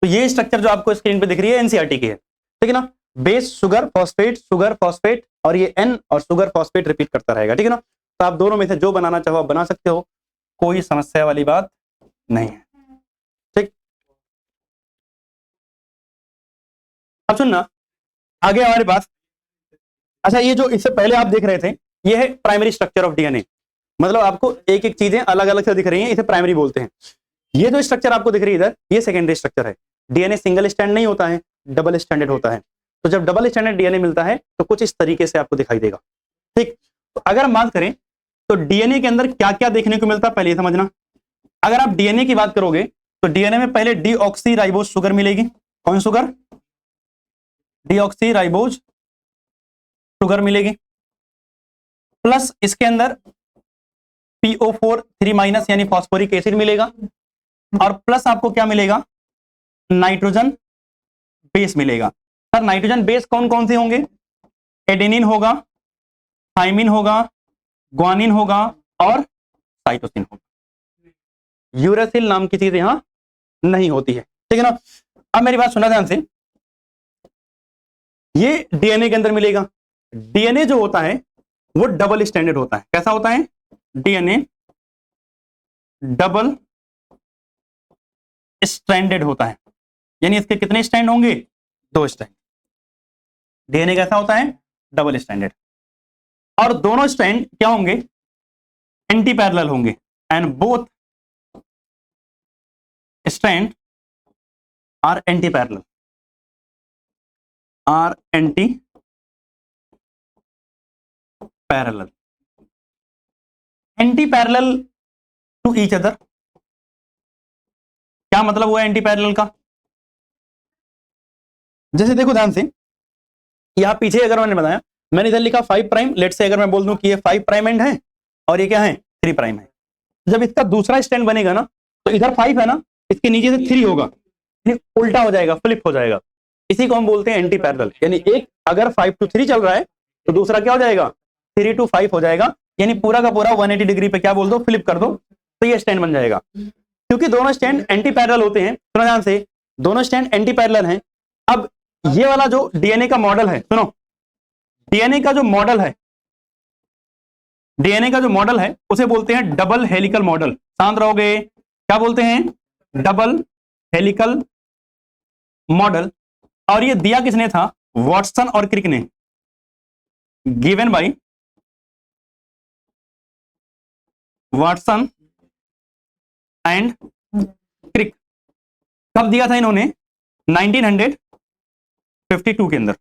A: तो ये स्ट्रक्चर जो आपको स्क्रीन पे दिख रही है एनसीईआरटी की है, ठीक है ना, बेस शुगर फॉस्फेट और ये N और शुगर फॉस्फेट रिपीट करता रहेगा, ठीक है ना। तो आप दोनों में से जो बनाना चाहो बना सकते हो, कोई समस्या वाली बात नहीं है। ठीक, अब सुनना आगे हमारे पास। अच्छा, ये जो इससे पहले आप देख रहे थे, ये है प्राइमरी स्ट्रक्चर ऑफ डीएनए, मतलब आपको एक एक चीजें अलग अलग से दिख रही हैं, इसे प्राइमरी बोलते हैं। ये जो स्ट्रक्चर आपको दिख रही है इधर, ये सेकेंडरी स्ट्रक्चर है। डीएनए सिंगल स्टैंड नहीं होता है, डबल स्टैंडर्ड होता है। तो जब डबल स्टैंडर्ड डीएनए मिलता है तो कुछ इस तरीके से आपको दिखाई देगा। ठीक, तो अगर हम बात करें तो डीएनए के अंदर क्या क्या देखने को मिलता है, पहले समझना। अगर आप डीएनए की बात करोगे तो डीएनए में पहले डीऑक्सीराइबोज शुगर मिलेगी। कौन शुगर, डीऑक्सीराइबोज शुगर मिलेगी, प्लस इसके अंदर PO4 3- यानी फॉस्फोरिक एसिड मिलेगा, और प्लस आपको क्या मिलेगा, नाइट्रोजन बेस मिलेगा। सर नाइट्रोजन बेस कौन कौन से होंगे, एडेनिन होगा, थाइमिन होगा, ग्वानिन होगा और साइटोसिन होगा। यूरेसिल नाम की चीज यहां नहीं होती है, ठीक है ना। अब मेरी बात सुना ध्यान से, ये डीएनए के अंदर मिलेगा। डीएनए जो होता है वो डबल स्टैंडर्ड होता है। कैसा होता है, डीएनए डबल स्ट्रैंडेड होता है, यानी इसके कितने स्टैंड होंगे, 2 स्टैंड। डीएनए कैसा होता है, डबल स्टैंडर्ड, और दोनों स्टैंड क्या होंगे, एंटी पैरेलल होंगे, and both stand are anti parallel, are anti parallel, anti parallel to each other. क्या मतलब हुआ एंटी पैरेलल का, जैसे देखो ध्यान से, यहां पीछे अगर मैंने बताया, मैंने इधर लिखा 5 प्राइम, लेट से अगर मैं बोल दूं कि ये 5 प्राइम एंड है और ये क्या है, 3 प्राइम है। जब इसका दूसरा स्टैंड बनेगा ना, तो इधर 5 है ना, इसके नीचे से 3 होगा, उल्टा हो जाएगा, फ्लिप हो जाएगा। इसी को हम बोलते हैं एंटी पैरेलल, यानी एक अगर 5 to 3 चल रहा है तो दूसरा क्या हो जाएगा, 3 to 5 हो जाएगा, यानी पूरा का पूरा 180 डिग्री पे क्या बोल दो, फ्लिप कर दो, तो ये स्टैंड बन जाएगा। क्योंकि दोनों स्टैंड एंटी पैरेलल होते हैं, सुनो ध्यान से, दोनों स्टैंड एंटी पैरेलल हैं। अब ये वाला जो डीएनए का मॉडल है, सुनो, डीएनए का जो मॉडल है, डीएनए का जो मॉडल है उसे बोलते हैं डबल हेलिकल मॉडल। शांत रहोगे, क्या बोलते हैं? Double helical model. और ये दिया किसने था? वॉटसन और क्रिक ने। Given by Watson and Crick. कब दिया था इन्होंने? 1952 के अंदर।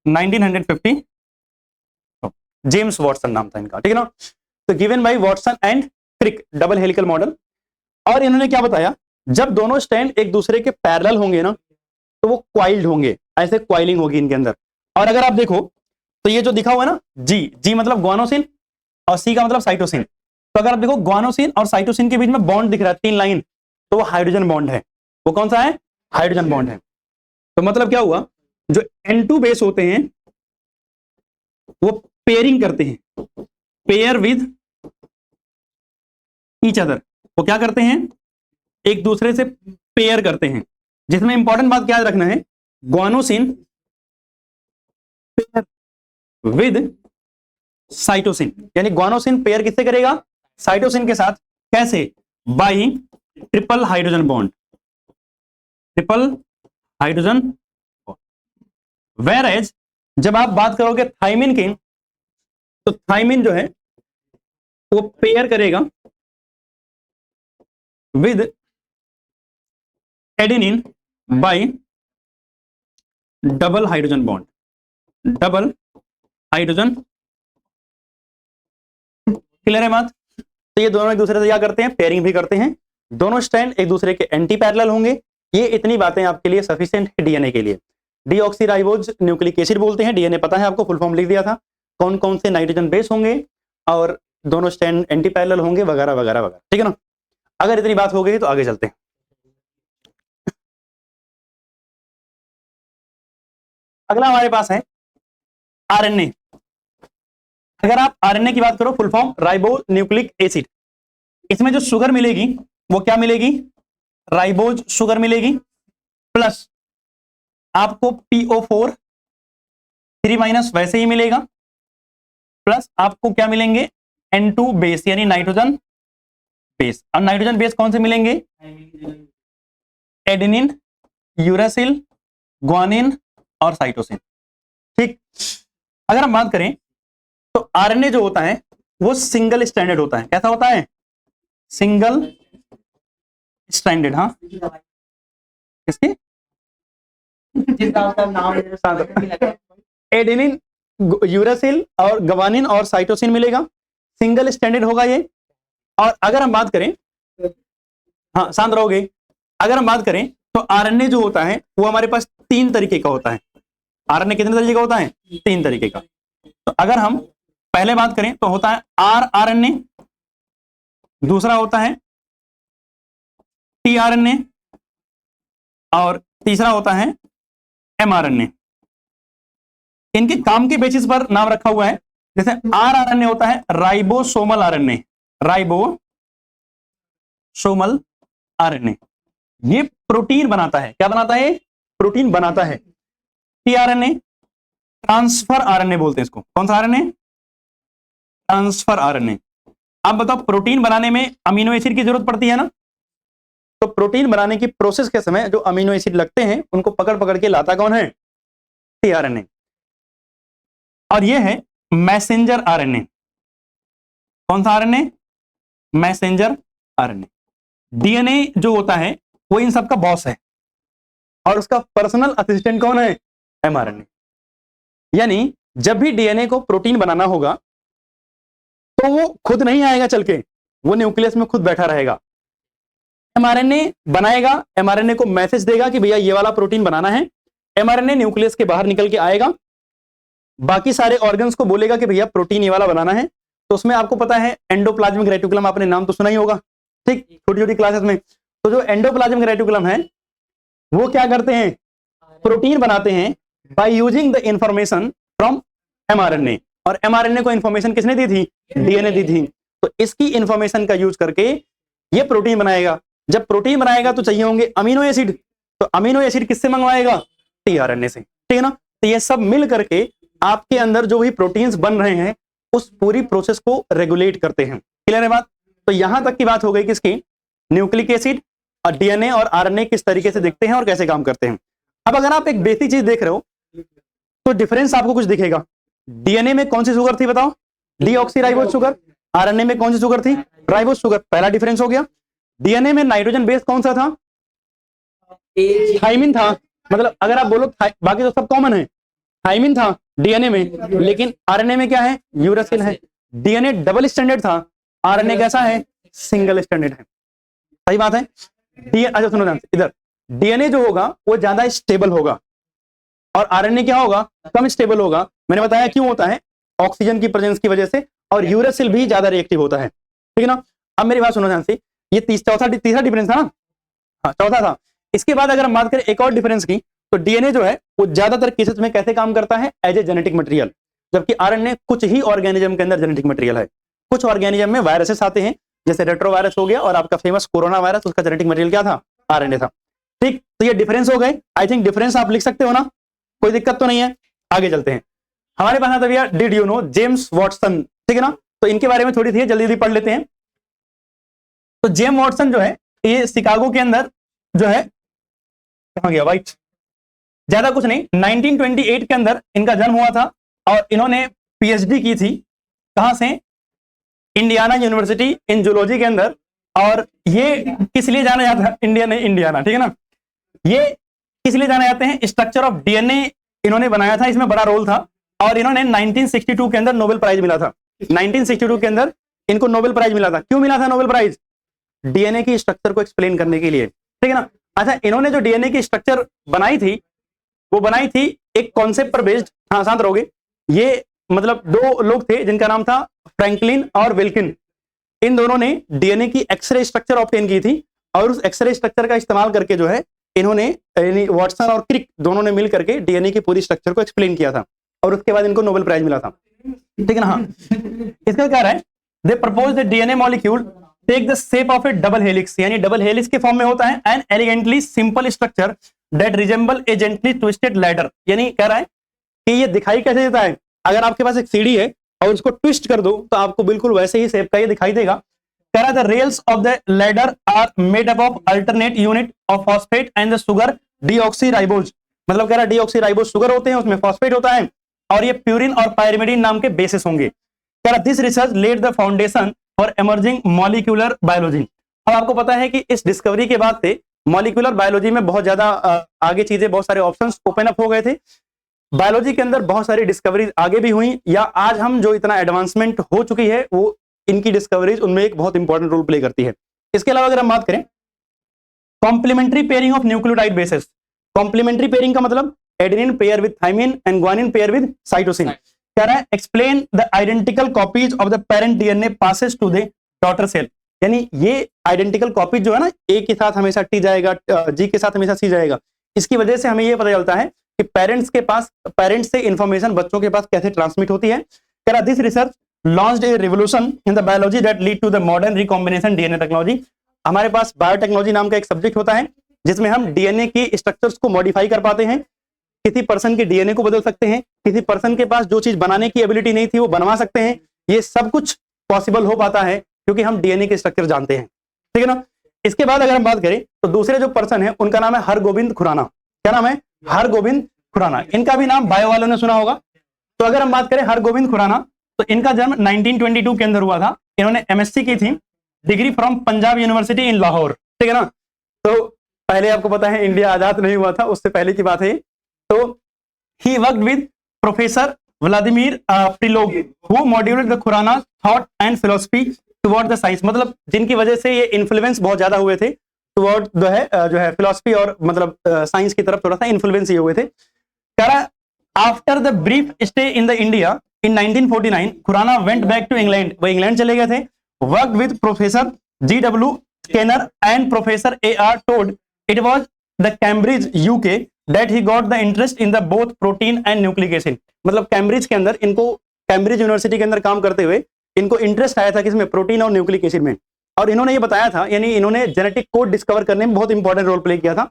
A: 1950, जेम्स वॉटसन नाम था इनका, ठीक है ना। तो given by Watson and Crick, double helical model. और इन्होंने क्या बताया? जब दोनों स्ट्रैंड एक दूसरे के पैरेलल होंगे ना, तो वो क्वाइल्ड होंगे, ऐसे क्वाइलिंग होगी इनके अंदर। और अगर आप देखो तो ये जो दिखा हुआ है ना, जी मतलब ग्वानोसिन और सी का मतलब साइटोसिन। तो अगर आप देखो ग्वानोसिन और साइटोसिन के बीच में बॉन्ड दिख रहा है, 3 लाइन, तो वो हाइड्रोजन बॉन्ड है। वो कौन सा है? हाइड्रोजन बॉन्ड है। तो मतलब क्या हुआ? जो N2 बेस होते हैं वो पेयरिंग करते हैं, पेयर विद ईच अदर। वो क्या करते हैं? एक दूसरे से पेयर करते हैं। जिसमें इंपॉर्टेंट बात क्या रखना है? ग्वानोसिन पेयर विद साइटोसिन, यानी ग्वानोसिन पेयर किससे करेगा? साइटोसिन के साथ। कैसे? By triple hydrogen bond, triple hydrogen. Whereas जब आप बात करोगे थाइमिन की, तो थाइमिन जो है वो पेयर करेगा with adenine bye double hydrogen bond, double hydrogen. Clear है बात? तो ये दोनों एक दूसरे से क्या करते हैं? पेयरिंग भी करते हैं। दोनों स्ट्रैंड एक दूसरे के एंटी पैरेलल होंगे। ये इतनी बातें आपके लिए सफिशिएंट है डीएनए के लिए। डीऑक्सीराइबोज न्यूक्लिक एसिड बोलते हैं, डीएनए पता है आपको, फुल फॉर्म लिख दिया था। कौन कौन से नाइट्रोजन बेस होंगे और दोनों स्ट्रैंड एंटी पैरेलल होंगे, वगैरह वगैरह वगैरह, ठीक है ना। अगर इतनी बात हो गई तो आगे चलते हैं। अगला हमारे पास है आरएनए। अगर आप आरएनए की बात करो, full form ribo nucleic acid. इसमें जो शुगर मिलेगी वो क्या मिलेगी? राइबोज शुगर मिलेगी, प्लस आपको PO4 3- वैसे ही मिलेगा, प्लस आपको क्या मिलेंगे? N2 बेस यानी नाइट्रोजन बेस। और नाइट्रोजन बेस कौन से मिलेंगे? एडेनिन, यूरासिल, ग्वानिन और साइटोसिन। ठीक। अगर हम बात करें तो आरएनए जो होता है वो सिंगल स्ट्रैंडेड होता है। कैसा होता है? Single stranded. हाँ, किसकी? एडेनिन, यूरासिल और ग्वानिन और साइटोसिन मिलेगा, सिंगल स्ट्रैंडेड होगा ये। और अगर हम बात करें, हाँ शांत रहोगे, अगर हम बात करें तो आरएनए जो होता है वो हमारे पास 3 तरीके का होता है। आरएनए कितने तरीके का होता है? 3 तरीके का। तो अगर हम पहले बात करें तो होता है आरएनए, दूसरा होता है टीआरएनए और तीसरा होता है एमआरएनए। इनके काम के बेसिस पर नाम रखा हुआ है। जैसे आरएनए होता है राइबोसोमल आरएनए, राइबोसोमल आरएनए, ये प्रोटीन बनाता है। क्या बनाता है? प्रोटीन बनाता है। टीआरएनए ट्रांसफर आरएनए बोलते हैं इसको। कौन सा आरएनए? Transfer RNA. अब बताओ, प्रोटीन बनाने में अमीनो एसिड की जरूरत पड़ती है ना, तो प्रोटीन बनाने की प्रोसेस के समय जो अमीनो एसिड लगते हैं उनको पकड़ पकड़ के लाता कौन है? टीआरएनए। और ये है मैसेंजर आरएनए। कौन सा आरएनए? Messenger RNA. डीएनए जो होता है वो इन सबका बॉस है और उसका पर्सनल असिस्टेंट कौन है? एमआरएनए। यानी जब भी डीएनए को प्रोटीन बनाना होगा तो वो खुद नहीं आएगा चल के, वो न्यूक्लियस में खुद बैठा रहेगा। एमआरएनए बनाएगा, एमआरएनए को मैसेज देगा कि भैया ये वाला प्रोटीन बनाना है। एमआरएनए न्यूक्लियस के बाहर निकल के आएगा, बाकी सारे ऑर्गन्स को बोलेगा कि भैया प्रोटीन ये वाला बनाना है। तो उसमें आपको पता है एंडोप्लाज्मिक रेटिकुलम, आपने नाम तो सुना ही होगा, ठीक, छोटी छोटी क्लासेस में। तो जो एंडोप्लाज्मिक रेटिकुलम है वो क्या करते हैं? प्रोटीन बनाते हैं by using the information from mRNA. और एमआरएनए को इंफॉर्मेशन किसने दी थी? डीएनए दी थी। तो इसकी इंफॉर्मेशन का यूज करके ये प्रोटीन बनाएगा। जब प्रोटीन बनाएगा तो चाहिए होंगे अमीनो एसिड, तो अमीनो एसिड किससे मंगवाएगा? टीआरएनए से, ठीक है ना। तो ये सब मिल करके आपके अंदर जो भी प्रोटीन्स बन रहे हैं उस पूरी प्रोसेस को रेगुलेट करते हैं। क्लियर है बात? तो यहां तक की बात हो गई किसकी, न्यूक्लिक एसिड और डीएनए और आरएनए किस तरीके से दिखते हैं और कैसे काम करते हैं। अब अगर आप एक बेसिक चीज देख रहे हो तो डिफरेंस आपको कुछ दिखेगा। डीएनए में कौन सी शुगर थी बताओ, डीऑक्सीराइबोज शुगर। आरएनए में कौन सी शुगर थी, राइबोज शुगर। पहला डिफरेंस हो गया। डीएनए में नाइट्रोजन बेस कौन सा था, थाइमिन था। मतलब अगर आप बोलो बाकी तो सब कॉमन है, थाइमिन था डीएनए में, लेकिन आरएनए में क्या है, यूरासिल है। डीएनए डबल स्टैंडर्ड था, आरएनए कैसा है, सिंगल स्टैंडर्ड है। सही बात है। अच्छा सुनो ध्यान से, इधर डीएनए जो होगा वो ज्यादा स्टेबल होगा और आरएनए क्या होगा, कम स्टेबल होगा। मैंने बताया क्यों होता है, ऑक्सीजन की प्रेजेंस की वजह से, और यूरासिल भी ज्यादा रिएक्टिव होता है। ठीक है ना। अब मेरी बात सुनो ध्यान से, ये तीसरा डिफरेंस था ना, हाँ चौथा था। इसके बाद अगर हम बात करें एक और डिफरेंस की, तो डीएनए जो है वो ज्यादातर केसेस में कैसे काम करता है, एज ए जेनेटिक मटेरियल, जबकि आरएनए कुछ ही ऑर्गेनिज्म के अंदर जेनेटिक मटेरियल है। कुछ ऑर्गेनिज्म में वायरसेस आते हैं, जैसे रेट्रोवायरस हो गया, और आपका फेमस कोरोना वायरस, उसका जेनेटिक मटेरियल क्या था, आरएनए था। ठीक, तो ये डिफरेंस हो गए। आई थिंक डिफरेंस आप लिख सकते हो ना, कोई दिक्कत तो नहीं है। आगे चलते हैं। हमारे पास आता भैया, did you know James Watson. ठीक है ना, तो इनके बारे में थोड़ी सी जल्दी जल्दी पढ़ लेते हैं। तो जेम्स वॉटसन जो है ये शिकागो के अंदर जो है, कहां गया वाइट, ज्यादा कुछ नहीं, 1928 के अंदर इनका जन्म हुआ था और इन्होंने पीएचडी की थी। कहां से, इंडियाना यूनिवर्सिटी इन जूलॉजी के अंदर। और ये किस लिए जाना जाता है, इंडिया नहीं इंडियाना, ठीक है ना। ये किस लिए जाने जाते हैं, स्ट्रक्चर ऑफ डीएनए इन्होंने बनाया था, इसमें बड़ा रोल था। और इन्होंने 1962 के अंदर नोबेल प्राइज मिला था। 1962 के अंदर इनको नोबेल प्राइज मिला था। क्यों मिला था नोबेल प्राइज, डीएनए की स्ट्रक्चर को एक्सप्लेन करने के लिए। ठीक है ना। अच्छा, इन्होंने जो डीएनए की स्ट्रक्चर बनाई थी, वो बनाई थी एक कॉन्सेप्ट पर बेस्ड। हाँ शांत रहोगे। ये मतलब दो लोग थे जिनका नाम था फ्रैंकलिन और विल्किन। इन दोनों ने डीएनए की एक्सरे स्ट्रक्चर ऑब्टेन की थी, और उस एक्सरे स्ट्रक्चर का इस्तेमाल करके जो है इन्होंने, वाटसन और क्रिक दोनों ने मिल करके डीएनए की पूरी स्ट्रक्चर को एक्सप्लेन किया था, और उसके बाद इनको नोबेल प्राइज मिला था। ठीक है ना। हाँ, इसका क्या है, they propose the DNA molecule take the shape of a double helix, यानी डबल हेलिक्स के फॉर्म में होता है, an elegantly simple structure that resemble a gently twisted ladder. यानी कह रहा है कि ये दिखाई कैसे देता है, अगर आपके पास एक सीढ़ी है और उसको ट्विस्ट कर दो तो आपको बिल्कुल वैसे ही शेप का ये दिखाई देगा। कह रहा है the rails of the ladder are made up of alternate unit of phosphate and the sugar deoxyribose. मतलब कह रहा है डीऑक्सीराइबोज शुगर होते हैं, उसमें फॉस्फेट होता है, और ये प्यूरिन और पायरिमिडीन नाम के बेसिस होंगे। कह रहा this research laid the foundation for emerging molecular biology. अब आपको पता है कि इस डिस्कवरी के बाद से मॉलिक्यूलर बायोलॉजी में बहुत ज्यादा आगे चीजें, बहुत सारे ऑप्शंस ओपन अप हो गए थे। बायोलॉजी के अंदर बहुत सारी डिस्कवरीज आगे भी हुई, या आज हम जो इतना एडवांसमेंट हो चुकी है वो इनकी डिस्कवरीज उनमें एक बहुत इंपॉर्टेंट रोल प्ले करती है। इसके अलावा अगर हम बात करें complementary pairing of nucleotide bases. Complementary pairing का मतलब adenine pair with thymine and guanine pair with cytosine. कह रहा है explain the identical copies of the parent DNA passes to the daughter cell. यानी ये आइडेंटिकल कॉपीज जो है ना, ए के साथ हमेशा टी जाएगा, जी के साथ हमेशा सी जाएगा। इसकी वजह से हमें ये पता चलता है कि पेरेंट्स से इंफॉर्मेशन बच्चों के पास कैसे ट्रांसमिट होती है। कह रहा this research launched a revolution in the biology that lead to the modern recombination DNA technology. हमारे पास बायोटेक्नोलॉजी नाम का एक सब्जेक्ट होता है जिसमें हम डीएनए की स्ट्रक्चर्स को मॉडिफाई कर पाते हैं, किसी पर्सन के डीएनए को बदल सकते हैं, किसी पर्सन के पास जो चीज बनाने की एबिलिटी नहीं थी वो बनवा सकते हैं। ये सब कुछ पॉसिबल हो पाता है क्योंकि हम डीएनए के स्ट्रक्चर जानते हैं। ठीक है ना। इसके बाद अगर हम बात करें तो दूसरे जो पर्सन है उनका नाम है हरगोविंद खुराना। क्या नाम है, हरगोविंद खुराना। इनका भी नाम बायो वालों ने सुना होगा। तो अगर हम बात करें हरगोविंद खुराना, तो इनका जन्म 1922 के अंदर हुआ था। इन्होंने एमएससी की थी, डिग्री फ्रॉम पंजाब यूनिवर्सिटी इन लाहौर। ठीक है ना। तो पहले आपको पता है इंडिया आजाद नहीं हुआ था, उससे पहले की बात है। तो he worked with professor Vladimir Prelog who modulated the Khurana thought and philosophy toward the science. मतलब जिनकी वजह से ये इन्फ्लुएंस बहुत ज्यादा हुए थे टुवर्ड जो है फिलॉसफी और मतलब साइंस की तरफ थोड़ा सा इन्फ्लुएंस ये हुए थे। कह रहा after the brief stay in the India in 1949 Khorana went back to England. वो इंग्लैंड चले गए थे। Worked with professor GW Skinner and professor AR Todd it was the Cambridge UK that he got the interest in the both protein and nucleic acid. मतलब Cambridge के अंदर इनको, Cambridge university के अंदर काम करते हुए इनको इंटरेस्ट आया था किसमें, प्रोटीन और न्यूक्लिक एसिड में। और इन्होंने ये बताया था, यानी इन्होंने जेनेटिक कोड डिस्कवर करने में बहुत इंपॉर्टेंट रोल प्ले किया था।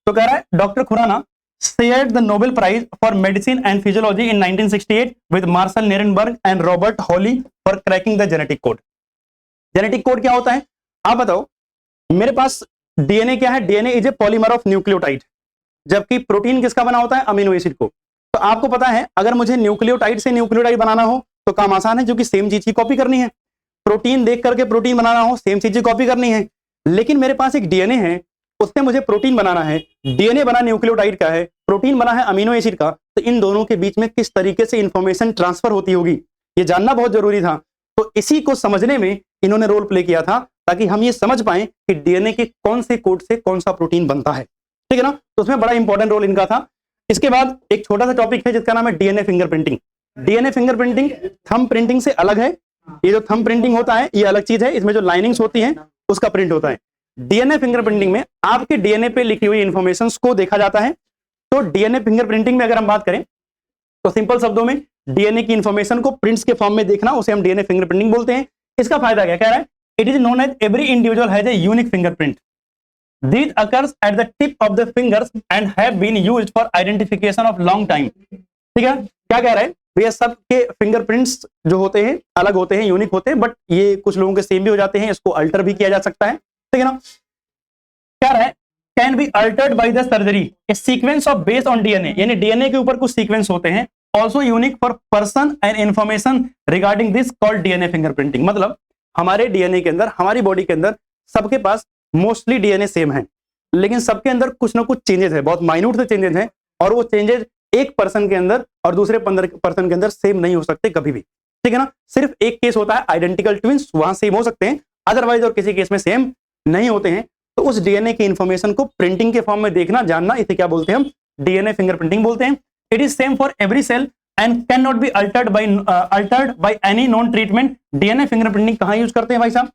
A: तो कह रहा है doctor Khorana shared the Nobel Prize for Medicine and Physiology in 1968 with Marshall Nirenberg and Robert Hawley for cracking the genetic code. Genetic code क्या होता है आप बताओ। मेरे पास डीएनए क्या है, DNA is a polymer of nucleotide, जबकि प्रोटीन किसका बना होता है, अमीनो एसिड को। तो आपको पता है अगर मुझे न्यूक्लियोटाइड से न्यूक्लियोटाइड बनाना हो तो काम आसान है, क्योंकि सेम चीज की कॉपी करनी है। प्रोटीन देख करके प्रोटीन बनाना हो, सेम चीज की कॉपी करनी है। लेकिन मेरे पास एक डीएनए है, उससे मुझे प्रोटीन बनाना है। डीएनए बना न्यूक्लियोटाइड का है, प्रोटीन बना है अमीनो एसिड का। तो इन दोनों के बीच में किस तरीके से इंफॉर्मेशन ट्रांसफर होती होगी, ये जानना बहुत जरूरी था। तो इसी को समझने में इन्होंने रोल प्ले किया था, ताकि हम ये समझ पाए कि डीएनए के कौन से कोड से कौन सा प्रोटीन बनता है। ठीक है ना, तो उसमें बड़ा इंपॉर्टेंट रोल इनका था। इसके बाद एक छोटा सा टॉपिक है जिसका नाम है DNA fingerprinting. DNA fingerprinting thumb printing से अलग है। ये जो थंब प्रिंटिंग होता है ये अलग चीज है, इसमें जो लाइनिंग्स होती हैं उसका प्रिंट होता है। डीएनए फिंगरप्रिंटिंग में आपके डीएनए पे लिखी हुई इंफॉर्मेशन को देखा जाता है। तो डीएनए फिंगरप्रिंटिंग में अगर हम बात करें तो सिंपल शब्दों में डीएनए की इंफॉर्मेशन को प्रिंट्स के फॉर्म में देखना, उसे हम डीएनए फिंगरप्रिंटिंग बोलते हैं। इसका फायदा क्या कह रहा है, it is known as every individual has a unique fingerprint. These occurs at the tip of the fingers and have been used for identification of long time। ठीक है, क्या कह रहा है भैया, सबके फिंगरप्रिंट्स जो होते हैं अलग होते हैं, यूनिक होते हैं, बट ये कुछ लोगों के सेम भी हो जाते हैं। इसको अल्टर भी किया जा सकता है। ठीक है ना, क्या रहा है, can be altered by the surgery A sequence of based on DNA, यानी डीएनए के ऊपर कुछ सीक्वेंस होते हैं। Also unique for person and information regarding this called DNA fingerprinting. मतलब हमारे डीएनए के अंदर, हमारी बॉडी के अंदर सबके पास मोस्टली डीएनए सेम है, लेकिन सबके अंदर कुछ ना कुछ चेंजेस है, बहुत माइन्यूट से चेंजेस हैं, और वो चेंजेस एक पर्सन के अंदर और दूसरे पर्सन के अंदर सेम नहीं हो सकते कभी भी। ठीक है ना, सिर्फ एक केस होता है आइडेंटिकल ट्विंस, वहां सेम हो सकते हैं, अदरवाइज और किसी केस में सेम नहीं होते हैं। तो उस डीएनए की इंफॉर्मेशन को प्रिंटिंग के फॉर्म में देखना, जानना, इसे क्या बोलते हैं हम, डीएनए फिंगरप्रिंटिंग बोलते हैं। It is same for every cell and can not be altered by any non treatment. DNA fingerprinting कहां यूज करते हैं भाई साहब,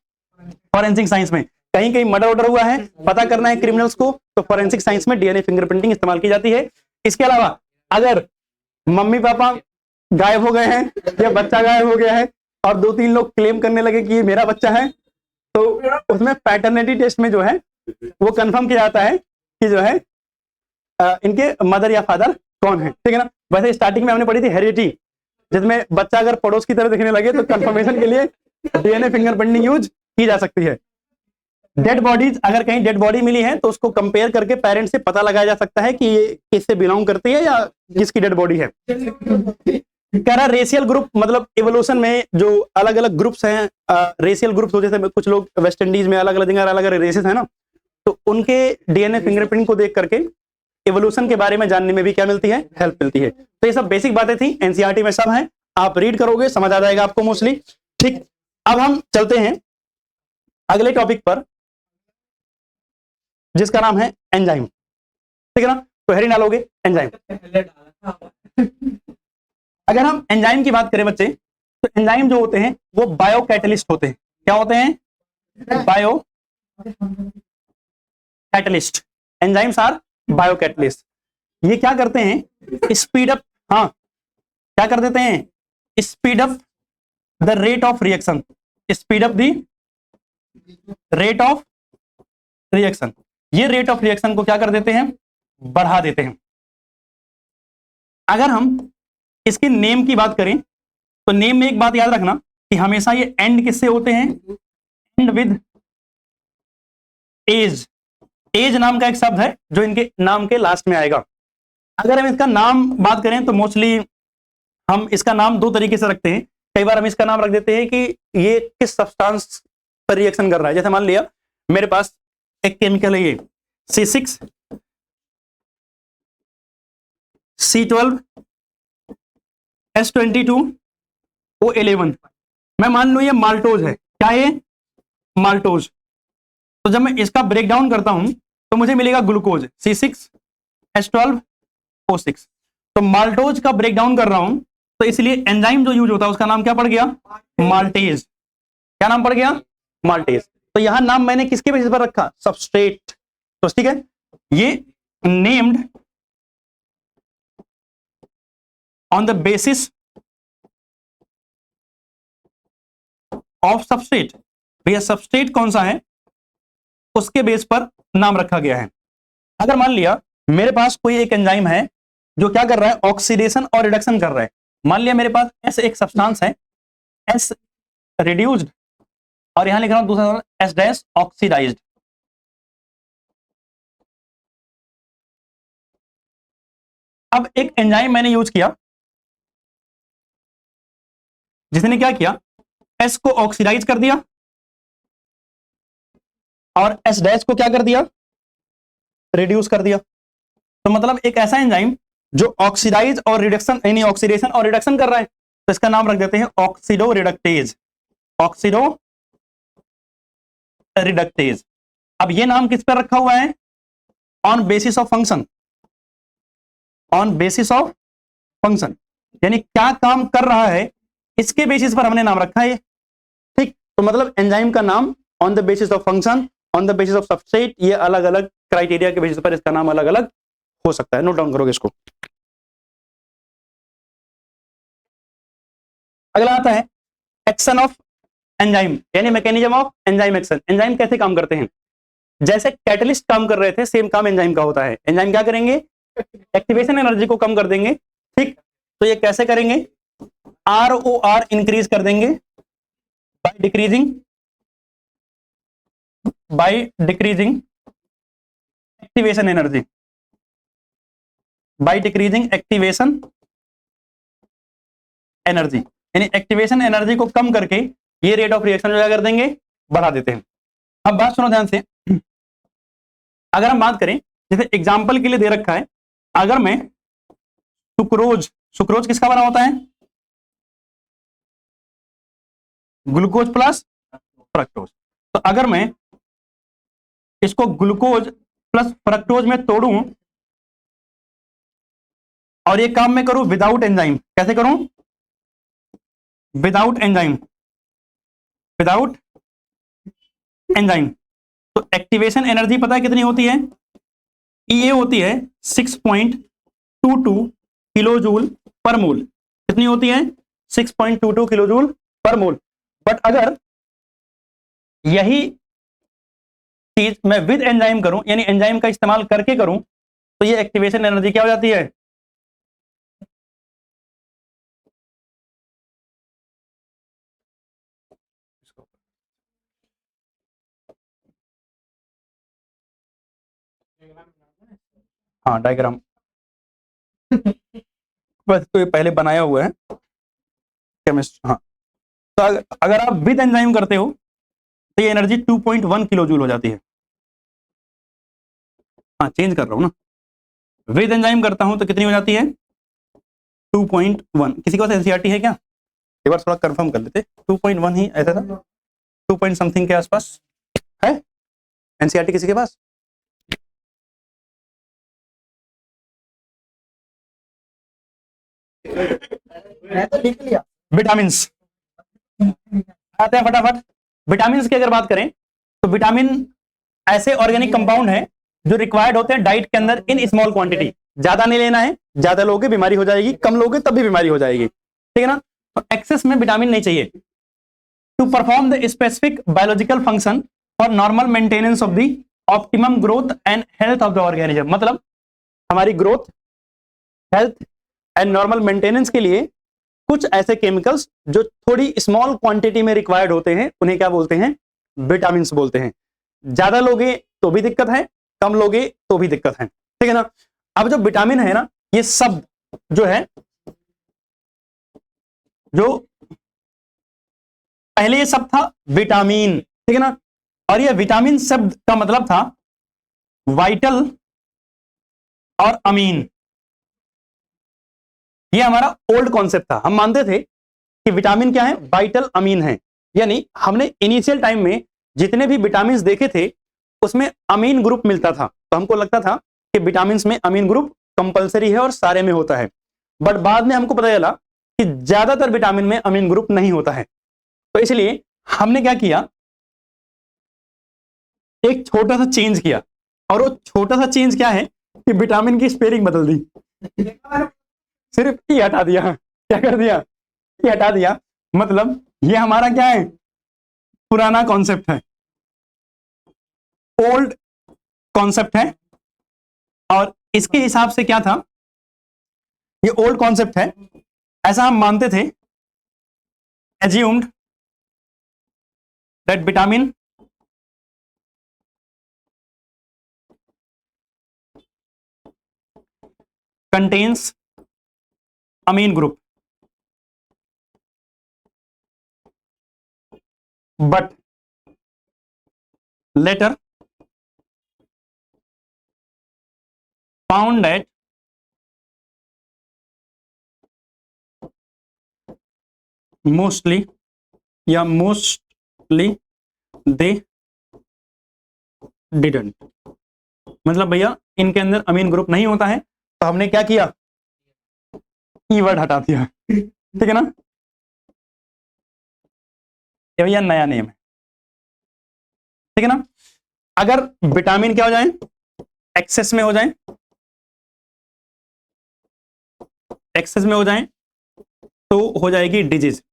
A: फॉरेंसिक साइंस में। कहीं कहीं मर्डर ऑर्डर हुआ है, पता करना है क्रिमिनल्स को, तो फॉरेंसिक साइंस में डीएनए फिंगरप्रिंटिंग इस्तेमाल की जाती है। इसके अलावा अगर मम्मी पापा गायब हो गए हैं या बच्चा गायब हो गया है और 2-3 लोग क्लेम करने लगे कि ये मेरा बच्चा है, तो उसमें पैटर्निटी टेस्ट में जो है वो कंफर्म किया जाता है कि जो है इनके मदर या फादर कौन है। ठीक है ना, वैसे स्टार्टिंग में हमने पढ़ी थी हेरिडिटी, जिसमें बच्चा अगर पड़ोस की तरह दिखने लगे तो कंफर्मेशन के लिए डीएनए फिंगरप्रिंटिंग यूज की जा सकती है। डेड बॉडीज, अगर कहीं डेड बॉडी मिली है तो उसको कंपेयर करके पेरेंट्स से पता लगाया जा सकता है कि ये किससे बिलोंग करती है या किसकी डेड बॉडी है। कह रहा रेशियल ग्रुप, मतलब इवोल्यूशन में जो अलग अलग ग्रुप्स हैं, रेशियल ग्रुप्स हो, जैसे कुछ लोग वेस्ट इंडीज में अलग अलग जगह अलग अलग रेसेस है ना, तो उनके डीएनए फिंगरप्रिंट को देख करके इवोल्यूशन के बारे में जानने में भी क्या मिलती है, हेल्प मिलती है। तो ये सब बेसिक बातें थी, एनसीईआरटी में सब है, आप रीड करोगे समझ आ जाएगा आपको मोस्टली। ठीक, अब हम चलते हैं अगले टॉपिक पर जिसका नाम है एंजाइम। ठीक है ना, तो हेरी डालोगे एंजाइम। अगर हम एंजाइम की बात करें बच्चे, तो एंजाइम जो होते हैं वो बायो कैटलिस्ट होते हैं। क्या होते हैं, biocatalyst. Enzymes are biocatalyst. ये क्या करते हैं, स्पीड अप, हाँ क्या कर देते हैं, speed up the rate of reaction, speed up the rate of reaction. ये रेट ऑफ रिएक्शन को क्या कर देते हैं, बढ़ा देते हैं। अगर हम इसके नेम की बात करें तो नेम में एक बात याद रखना कि हमेशा ये एंड किससे होते हैं, एंड विद एज। एज नाम का एक शब्द है जो इनके नाम के लास्ट में आएगा। अगर हम इसका नाम बात करें तो मोस्टली हम इसका नाम 2 तरीके से रखते हैं। कई बार हम इसका नाम रख देते हैं कि ये किस सब्सटेंस पर रिएक्शन कर रहा है। जैसे मान लिया मेरे पास एक केमिकल है, ये C6 C12 S22 O11, मैं मान लूं ये माल्टोज है। क्या ये माल्टोज। तो जब मैं इसका ब्रेक डाउन करता हूं तो मुझे मिलेगा ग्लूकोज C6 S12 O6। तो माल्टोज का ब्रेक डाउन कर रहा हूं, तो इसलिए एंजाइम जो यूज होता है उसका नाम क्या पड़ गया, माल्टेज। क्या नाम पड़ गया, माल्टेज। तो यहां नाम मैंने किसके बेसिस पर रखा, सबस्ट्रेट। तो ठीक है, ये named on the basis of substrate. भैया सबस्ट्रेट कौन सा है उसके बेस पर नाम रखा गया है। अगर मान लिया मेरे पास कोई एक एंजाइम है जो क्या कर रहा है, ऑक्सीडेशन और रिडक्शन कर रहा है। मान लिया मेरे पास एस एक सब्सटेंस है, एस रिड्यूस्ड, और यहां लिख रहा हूं दूसरा एस डैश ऑक्सीडाइज्ड। अब एक एंजाइम मैंने यूज किया जिसने क्या किया, एस को ऑक्सीडाइज कर दिया और एस डैश को क्या कर दिया, रिड्यूस कर दिया। तो मतलब एक ऐसा एंजाइम जो ऑक्सीडाइज और रिडक्शन यानी ऑक्सीडेशन और रिडक्शन कर रहा है, तो इसका नाम रख देते हैं ऑक्सीडो रिडक्टेज। Oxido reductase. अब ये नाम किस पर रखा हुआ है, on basis of function, on basis of function, यानी क्या काम कर रहा है इसके बेसिस पर हमने नाम रखा है। ठीक, तो मतलब एंजाइम का नाम on the basis of function, on the basis of substrate, ये अलग अलग क्राइटेरिया के बेसिस पर इसका नाम अलग अलग हो सकता है। नोट डाउन करोगे इसको। अगला आता है एक्शन ऑफ एंजाइम, यानी mechanism of enzyme action. Enzyme कैसे काम करते हैं, जैसे कैटलिस्ट काम कर रहे थे सेम काम एंजाइम का होता है। एंजाइम क्या करेंगे, एक्टिवेशन एनर्जी को कम कर देंगे। ठीक, तो ये कैसे करेंगे, ROR इंक्रीज कर देंगे by decreasing activation energy, by decreasing activation energy, यानी एक्टिवेशन एनर्जी को कम करके ये रेट ऑफ रिएक्शन क्या कर देंगे, बढ़ा देते हैं। अब बात सुनो ध्यान से, अगर हम बात करें जैसे एग्जांपल के लिए दे रखा है, अगर मैं सुक्रोज, सुक्रोज किसका बना होता है, ग्लूकोज प्लस फ्रक्टोज। तो अगर मैं इसको ग्लूकोज प्लस फ्रक्टोज में तोड़ूं और ये काम मैं करूं विदाउट एंजाइम, कैसे करूं, विदाउट एंजाइम, विदाउट एंजाइम, तो एक्टिवेशन एनर्जी पता है कितनी होती है, ये होती है 6.22 किलो जूल पर मोल। कितनी होती है, 6.22 किलो जूल पर मोल। बट अगर यही चीज मैं विद एंजाइम करूं, यानी एंजाइम का इस्तेमाल करके करूं, तो ये एक्टिवेशन एनर्जी क्या हो जाती है, हाँ डायग्राम बस तो ये पहले बनाया हुआ है केमिस्ट। हाँ, तो अगर आप विद एंजाइम करते हो तो ये एनर्जी 2.1 किलो जूल हो जाती है। हाँ चेंज कर रहा हूं ना, विद एंजाइम करता हूं तो कितनी हो जाती है, 2.1। किसी के पास एनसीईआरटी है क्या, एक बार थोड़ा कंफर्म कर लेते, 2.1 ही ऐसा था, 2 पॉइंट समथिंग के आसपास है एनसीईआरटी किसी के पास। विटामिन आते हैं फटाफट। विटामिन की अगर बात करें तो विटामिन ऐसे ऑर्गेनिक कंपाउंड है जो रिक्वायर्ड होते हैं डाइट के अंदर इन स्मॉल क्वांटिटी। ज्यादा नहीं लेना है, ज्यादा लोगे बीमारी हो जाएगी, कम लोगे तब भी बीमारी हो जाएगी, ठीक है ना। तो एक्सेस में विटामिन नहीं चाहिए to perform the specific biological function for normal maintenance of the optimum growth and health of the organism. मतलब हमारी growth, health and normal maintenance के लिए कुछ ऐसे केमिकल्स जो थोड़ी स्मॉल क्वांटिटी में रिक्वायर्ड होते हैं उन्हें क्या बोलते हैं, विटामिन बोलते हैं। ज्यादा लोगे तो भी दिक्कत है, कम लोगे तो भी दिक्कत है, ठीक है ना। अब जो विटामिन है ना, ये शब्द जो है, जो पहले ये शब्द था विटामिन, ठीक है ना, और ये विटामिन शब्द का मतलब था वाइटल और अमीन। ये हमारा ओल्ड कॉन्सेप्ट था, हम मानते थे कि विटामिन क्या है, वाइटल अमीन है। यानी हमने इनिशियल टाइम में जितने भी विटामिन देखे थे उसमें अमीन ग्रुप मिलता था, तो हमको लगता था कि विटामिन में अमीन ग्रुप कंपलसरी है और सारे में होता है। बट बाद में हमको पता चला कि ज्यादातर विटामिन में अमीन ग्रुप नहीं होता है। तो इसलिए हमने क्या किया, एक छोटा सा चेंज किया, और वो छोटा सा चेंज क्या है कि विटामिन की स्पेलिंग बदल दी, सिर्फ ई हटा दिया। क्या कर दिया, ई हटा दिया। मतलब ये हमारा क्या है, पुराना कॉन्सेप्ट है, ओल्ड कॉन्सेप्ट है, और इसके हिसाब से क्या था, ये ओल्ड कॉन्सेप्ट है, ऐसा हम मानते थे, assumed that vitamin contains amine group, but later found that mostly they didn't। मतलब भैया इनके अंदर अमीन ग्रुप नहीं होता है, तो हमने क्या किया, ई वर्ड हटा दिया। ठीक है ना, ये भैया नया नेम है। ठीक है ना, अगर विटामिन क्या हो जाए, एक्सेस में हो जाए, एक्सेस में हो जाए तो हो जाएगी डिजीज।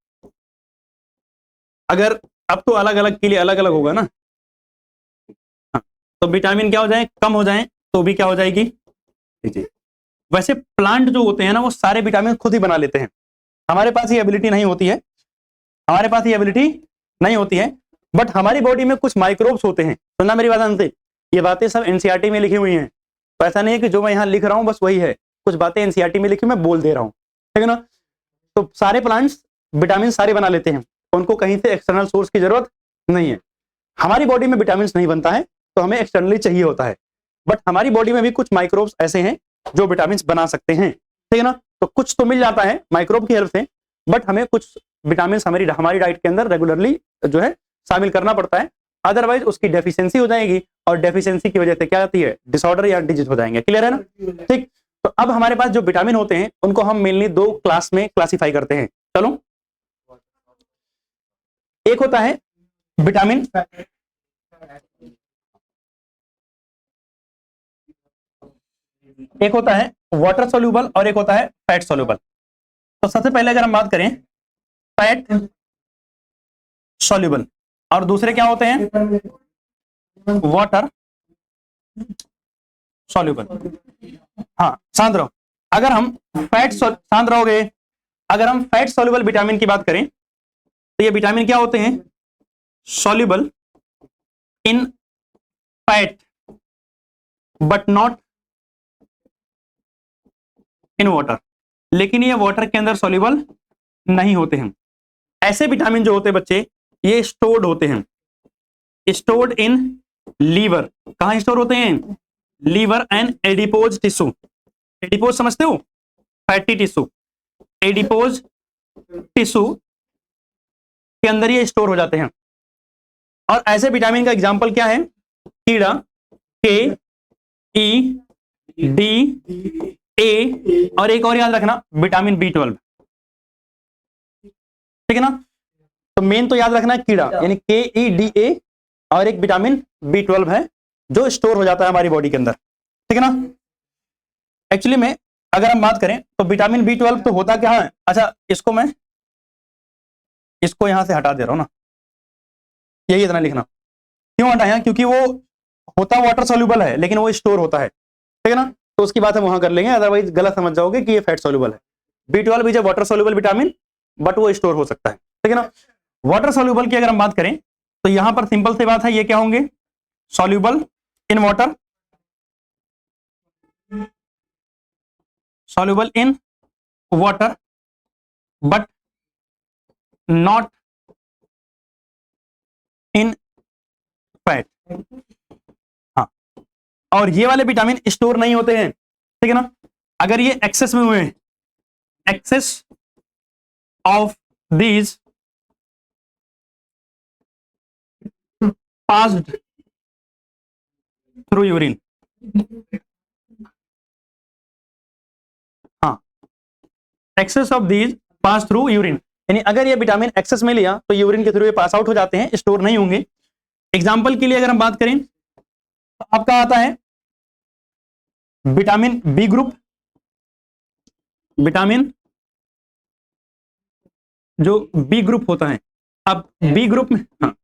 A: अगर अब तो अलग अलग के लिए अलग अलग होगा ना, हाँ, तो विटामिन क्या हो जाए, कम हो जाए तो भी क्या हो जाएगी, डिजीज। वैसे प्लांट जो होते हैं ना, वो सारे विटामिन खुद ही बना लेते हैं, हमारे पास ये एबिलिटी नहीं होती है, हमारे पास ये एबिलिटी नहीं होती है। बट हमारी बॉडी में कुछ माइक्रोब्स होते हैं, सुनना मेरी बात ध्यान से, ये बातें सब एनसीईआरटी में लिखी हुई हैं, तो ऐसा नहीं है कि जो मैं यहाँ लिख रहा हूँ बस वही है, कुछ बातें एनसीईआरटी में लिखी मैं बोल दे रहा हूँ। ठीक है ना, तो सारे प्लांट्स विटामिन सारे बना लेते हैं, उनको कहीं से एक्सटर्नल सोर्स की जरूरत नहीं है। हमारी बॉडी में विटामिन नहीं बनता है तो हमें एक्सटर्नली चाहिए होता है, बट हमारी बॉडी में भी कुछ माइक्रोब्स ऐसे हैं जो विटामिन बना सकते हैं। ठीक है ना, तो कुछ तो मिल जाता है माइक्रोब की हेल्प से, बट हमें कुछ विटामिन हमारी डाइट के अंदर रेगुलरली जो है शामिल करना पड़ता है, अदरवाइज उसकी डेफिशिएंसी हो जाएगी, और डेफिशिएंसी की वजह से क्या आती है, डिसऑर्डर या डिजीज हो जाएंगे। क्लियर है ना, ठीक। तो अब हमारे पास जो विटामिन होते हैं उनको हम मेनली दो क्लास में क्लासिफाई करते हैं। चलो, एक होता है विटामिन एक होता है वाटर सोल्यूबल और एक होता है फैट सोल्यूबल। तो सबसे पहले अगर हम बात करें फैट सोल्यूबल, और दूसरे क्या होते हैं, वाटर सोल्यूबल। हाँ शांत रहो, अगर हम शांत रहोगे, अगर हम फैट सोल्यूबल विटामिन की बात करें तो ये विटामिन क्या होते हैं, soluble in fat but not in water, लेकिन ये वाटर के अंदर सोल्यूबल नहीं होते हैं। ऐसे विटामिन जो होते हैं बच्चे, ये स्टोर्ड होते हैं, स्टोर्ड इन लीवर। कहां स्टोर होते हैं, liver and adipose tissue. Adipose समझते हो, फैटी टिश्यू, एडिपोज टिश्यू के अंदर ये स्टोर हो जाते हैं। और ऐसे विटामिन का एग्जांपल क्या है, कीड़ा, के ई डी ए, और एक और याद रखना विटामिन B12। ठीक है ना, तो मेन तो याद रखना है कीड़ा यानी KEDA, और एक विटामिन B12 है जो स्टोर हो जाता है हमारी बॉडी के अंदर। ठीक है ना, एक्चुअली में अगर हम बात करें तो विटामिन B12 तो होता क्या है, अच्छा इसको मैं यहां से हटा दे रहा हूं ना, यही इतना लिखना। क्यों हटाया, क्योंकि वो होता वाटर सोल्यूबल है लेकिन वो स्टोर होता है। ठीक है ना, तो उसकी बात हम वहां कर लेंगे, अदरवाइज गलत समझ जाओगे कि ये फैट सोल्यूबल है। B12 is water soluble vitamin, but वो स्टोर हो सकता है। ठीक है ना, वाटर सोल्यूबल की अगर हम बात करें तो यहां पर सिंपल सी बात है, ये क्या होंगे, soluble in water, soluble in water but not in fat. हाँ, और ये वाले विटामिन स्टोर नहीं होते हैं। ठीक है ना, अगर ये एक्सेस में हुए, excess of these passed through urine, हाँ, excess of these pass through urine, यानी अगर ये विटामिन एक्सेस में लिया तो यूरिन के थ्रू ये पास आउट हो जाते हैं, स्टोर नहीं होंगे। एग्जाम्पल के लिए अगर हम बात करें तो आपका आता है विटामिन बी ग्रुप, विटामिन जो बी ग्रुप होता है। अब बी ग्रुप में, हाँ,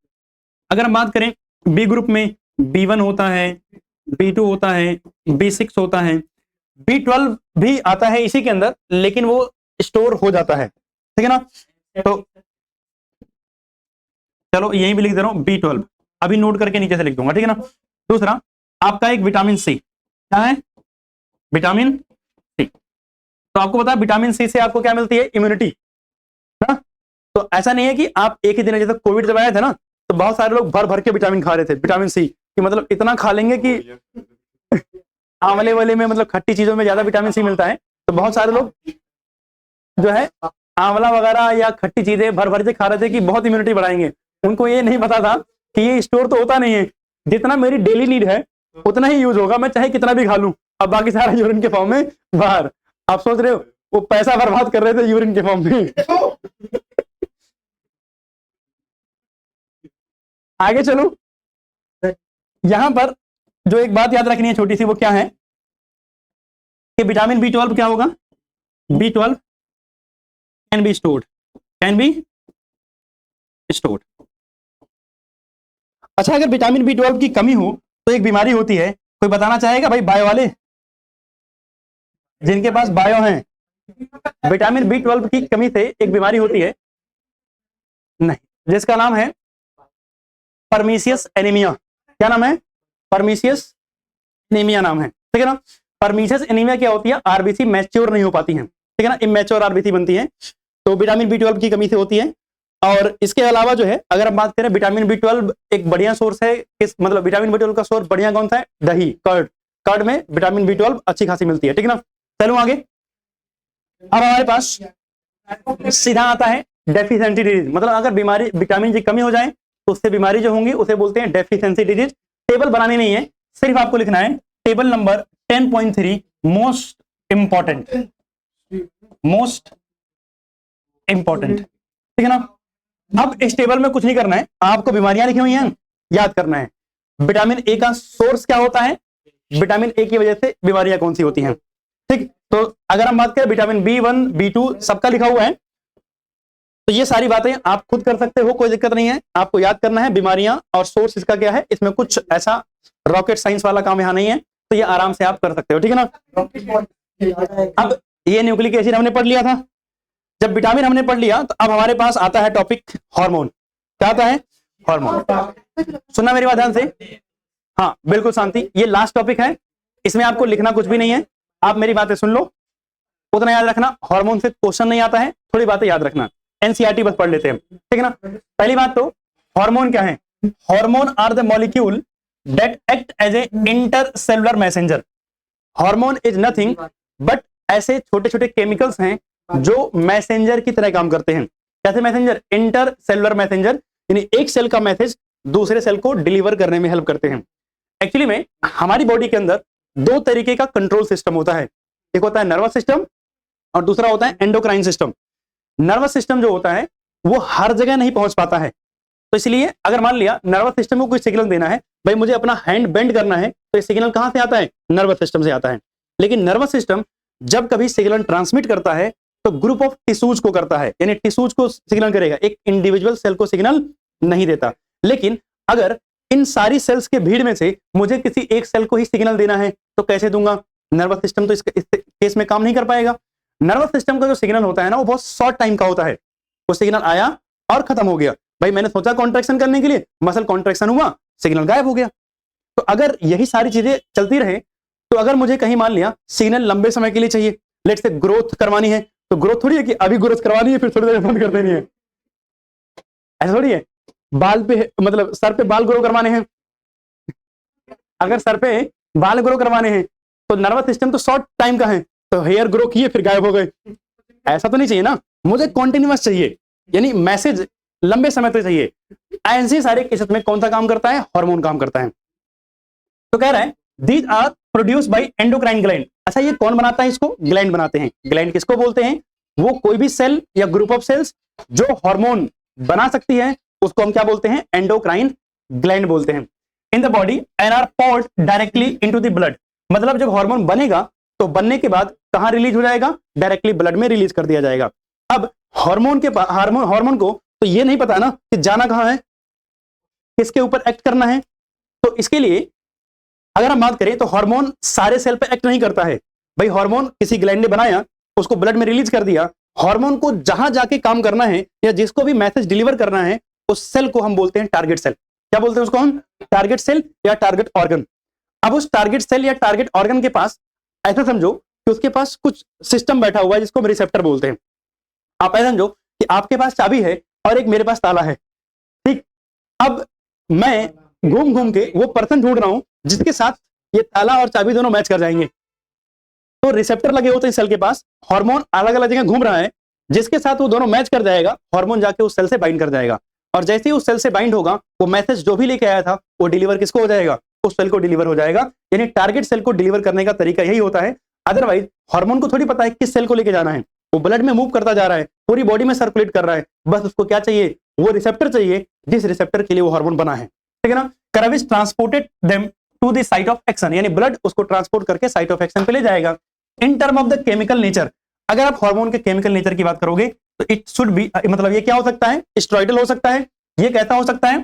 A: अगर हम बात करें बी ग्रुप में B1 होता है, B2 होता है, B6 होता है, B12 भी आता है इसी के अंदर, लेकिन वो स्टोर हो जाता है, ठीक है ना। तो चलो यहीं भी लिख दे रहा हूं B12, अभी नोट करके नीचे से लिख दूंगा, ठीक है ना। दूसरा आपका एक विटामिन सी, क्या है, विटामिन सी। तो आपको पता है विटामिन सी से आपको क्या मिलती है, इम्यूनिटी ना। तो ऐसा नहीं है कि आप एक ही दिन, जैसे कोविड जब आया था ना, तो बहुत सारे लोग भर भर के विटामिन खा रहे थे, विटामिन सी कि मतलब इतना खा लेंगे कि आंवले वाले में, मतलब खट्टी चीजों में ज्यादा विटामिन सी मिलता है, तो बहुत सारे लोग जो है आंवला वगैरह या खट्टी चीजें भर भर से खा रहे थे कि बहुत इम्यूनिटी बढ़ाएंगे। उनको ये नहीं पता था कि ये स्टोर तो होता नहीं है, जितना मेरी डेली नीड है उतना ही यूज होगा, मैं चाहे कितना भी खा लूं, अब बाकी सारा यूरिन के फॉर्म में बाहर। आप सोच रहे हो वो पैसा बर्बाद कर रहे थे यूरिन के फॉर्म में। आगे चलो, यहां पर जो एक बात याद रखनी है छोटी सी, वो क्या है कि विटामिन B12 क्या होगा, B12 can be stored, can be stored. अच्छा, अगर विटामिन B12 की कमी हो तो एक बीमारी होती है, कोई बताना चाहेगा भाई, बायो वाले जिनके पास बायो है, विटामिन B12 की कमी से एक बीमारी होती है, नहीं, जिसका नाम है परमीशियस एनीमिया। क्या नाम है, परमीशियस एनीमिया नाम है, ठीक है ना। परमीशियस एनीमिया क्या होती है, आरबीसी मैच्योर नहीं हो पाती है, ठीक है ना, इमैच्योर आरबीसी बनती है, तो विटामिन B12 की कमी से होती है। और इसके अलावा जो है, अगर हम बात करें विटामिन B12 एक बढ़िया सोर्स है, किस मतलब विटामिन B12 का सोर्स बढ़िया कौन सा है, दही, कर्ड, कर्ड में विटामिन B12 अच्छी खासी मिलती है, ठीक है ना। चलो आगे, अब हमारे पास सीधा आता है डेफिशिएंसी डिजीज, मतलब अगर बीमारी विटामिन की कमी हो जाए तो उससे बीमारी जो होंगी उसे बोलते हैं डेफिशिएंसी डिजीज। टेबल बनानी नहीं है, सिर्फ आपको लिखना है table number 10.3 most important, most important, ठीक है ना। अब इस टेबल में कुछ नहीं करना है, आपको बीमारियां लिखी हुई हैं, याद करना है विटामिन ए का सोर्स क्या होता है, विटामिन ए की वजह से बीमारियां कौन सी होती हैं, ठीक। तो अगर हम बात करें विटामिन B1 B2 सबका लिखा हुआ है, तो ये सारी बातें आप खुद कर सकते हो, कोई दिक्कत नहीं है। आपको याद करना है बीमारियां और सोर्स इसका क्या है, इसमें कुछ ऐसा रॉकेट साइंस वाला काम यहां नहीं है, तो ये आराम से आप कर सकते हो, ठीक है ना। अब ये न्यूक्लिक एसिड हमने पढ़ लिया था, जब विटामिन हमने पढ़ लिया तो अब हमारे पास आता है टॉपिक हार्मोन। क्या आता है, हार्मोन। सुनना मेरी बात ध्यान से, हाँ बिल्कुल शांति, ये लास्ट टॉपिक है, इसमें आपको लिखना कुछ भी नहीं है, आप मेरी बातें सुन लो, उतना याद रखना, हार्मोन से क्वेश्चन नहीं आता है, थोड़ी बातें याद रखना, एनसीईआरटी बस पढ़ लेते हैं, ठीक है ना। पहली बात तो हार्मोन क्या है, hormone are the molecule that act as a intercellular messenger. Hormone is nothing but ऐसे छोटे छोटे केमिकल्स हैं जो मैसेंजर की तरह काम करते हैं। कैसे मैसेंजर, इंटरसेलुलर मैसेंजर, यानी एक सेल का मैसेज दूसरे सेल को डिलीवर करने में हेल्प करते हैं। एक्चुअली में हमारी बॉडी के अंदर दो तरीके का कंट्रोल सिस्टम होता है, एक होता है नर्वस सिस्टम और दूसरा होता है एंडोक्राइन सिस्टम। नर्वस सिस्टम जो होता है वो हर जगह नहीं पहुंच पाता है, तो इसलिए अगर मान लिया नर्वस सिस्टम को कोई सिग्नल देना है, भाई मुझे अपना हैंड बेंड करना है, तो ये सिग्नल कहां से आता है, नर्वस सिस्टम से आता है। लेकिन नर्वस सिस्टम जब कभी सिग्नल ट्रांसमिट करता है तो ग्रुप ऑफ टिश्यूज को करता है, यानी टिश्यूज को सिग्नल करेगा, एक इंडिविजुअल सेल को सिग्नल नहीं देता। लेकिन अगर इन सारी सेल्स के भीड़ में से मुझे किसी एक सेल को ही सिग्नल देना है तो कैसे दूंगा, नर्वस सिस्टम तो इस केस में काम नहीं कर पाएगा। नर्वस सिस्टम का जो सिग्नल होता है ना, वो बहुत शॉर्ट टाइम का होता है, वो सिग्नल आया और खत्म हो गया, भाई मैंने सोचा कॉन्ट्रैक्शन करने के लिए, मसल कॉन्ट्रैक्शन हुआ, सिग्नल गायब हो गया। तो अगर यही सारी चीजें चलती रहे, तो अगर मुझे कहीं मान लिया सिग्नल लंबे समय के लिए चाहिए, लेट्स से ग्रोथ करवानी है, तो ग्रोथ थोड़ी है कि अभी ग्रोथ करवानी है फिर थोड़ी देर बंद कर देनी है, ऐसा थोड़ी है। बाल पे मतलब सर पे बाल ग्रो करवाने हैं, अगर सर पे बाल ग्रो करवाने हैं तो नर्वस सिस्टम तो शॉर्ट टाइम का है, तो हेयर ग्रो किए फिर गायब हो गए, ऐसा तो नहीं चाहिए ना, मुझे कॉन्टिन्यूअस चाहिए, यानी मैसेज लंबे समय तक चाहिए। ऐसे सारे केसेस में कौन सा काम करता है, हार्मोन काम करता है। तो कह रहा है these are produce by endocrine gland. अच्छा ये कौन बनाता है इसको, ग्लैंड बनाते हैं। ग्लैंड किसको बोलते हैं, वो कोई भी सेल या ग्रुप ऑफ सेल्स जो हार्मोन बना सकती है उसको हम क्या बोलते हैं, एंडोक्राइन ग्लैंड बोलते हैं। In the body and are port directly into the blood, मतलब जब हार्मोन बनेगा तो बनने के बाद कहां रिलीज हो जाएगा, डायरेक्टली ब्लड में रिलीज कर दिया जाएगा। अब हार्मोन को तो ये नहीं पता ना कि जाना कहां है, किसके ऊपर एक्ट करना है, तो इसके लिए अगर हम बात करें तो हार्मोन सारे सेल पे एक्ट नहीं करता है भाई। हार्मोन किसी ग्लैंड ने बनाया, उसको ब्लड में रिलीज कर दिया। हार्मोन को जहां जाके काम करना है या जिसको भी मैसेज डिलीवर करना है, उस सेल को हम बोलते हैं टारगेट सेल। क्या बोलते हैं उसको हम? टारगेट सेल या टारगेट ऑर्गन। अब उस टारगेट सेल या टारगेट ऑर्गन के पास ऐसा समझो कि उसके पास कुछ सिस्टम बैठा हुआ है जिसको हम रिसेप्टर बोलते हैं। आप ऐसा समझो कि आपके पास चाबी है और एक मेरे पास ताला है, ठीक। अब मैं घूम घूम के वो पर्सन ढूंढ रहा हूं जिसके साथ ये ताला और चाबी दोनों मैच कर जाएंगे। तो रिसेप्टर लगे होते हैं सेल के पास, हार्मोन अलग अलग जगह घूम रहा है, जिसके साथ वो दोनों मैच कर जाएगा, हार्मोन जाके उस सेल से बाइंड कर जाएगा। और जैसे ही उस सेल से बाइंड होगा, वो मैसेज जो भी लेके आया था वो डिलीवर किसको हो जाएगा? उस सेल को डिलीवर हो जाएगा। यानी टारगेट सेल को डिलीवर करने का तरीका यही होता है। अदरवाइज हार्मोन को थोड़ी पता है किस सेल को लेके जाना है, वो ब्लड में मूव करता जा रहा है, पूरी बॉडी में सर्कुलेट कर रहा है, बस उसको क्या चाहिए? वो रिसेप्टर चाहिए जिस रिसेप्टर के लिए वो हार्मोन बना है, ठीक है ना। करविस transported them to the site of action, यानी ब्लड उसको ट्रांसपोर्ट करके साइट ऑफ एक्शन पे ले जाएगा। In term of the chemical nature, अगर आप हार्मोन के केमिकल नेचर की बात करोगे तो इट शुड बी, मतलब ये क्या हो सकता है? स्टेरॉइडल हो सकता है, ये कैसा हो सकता है?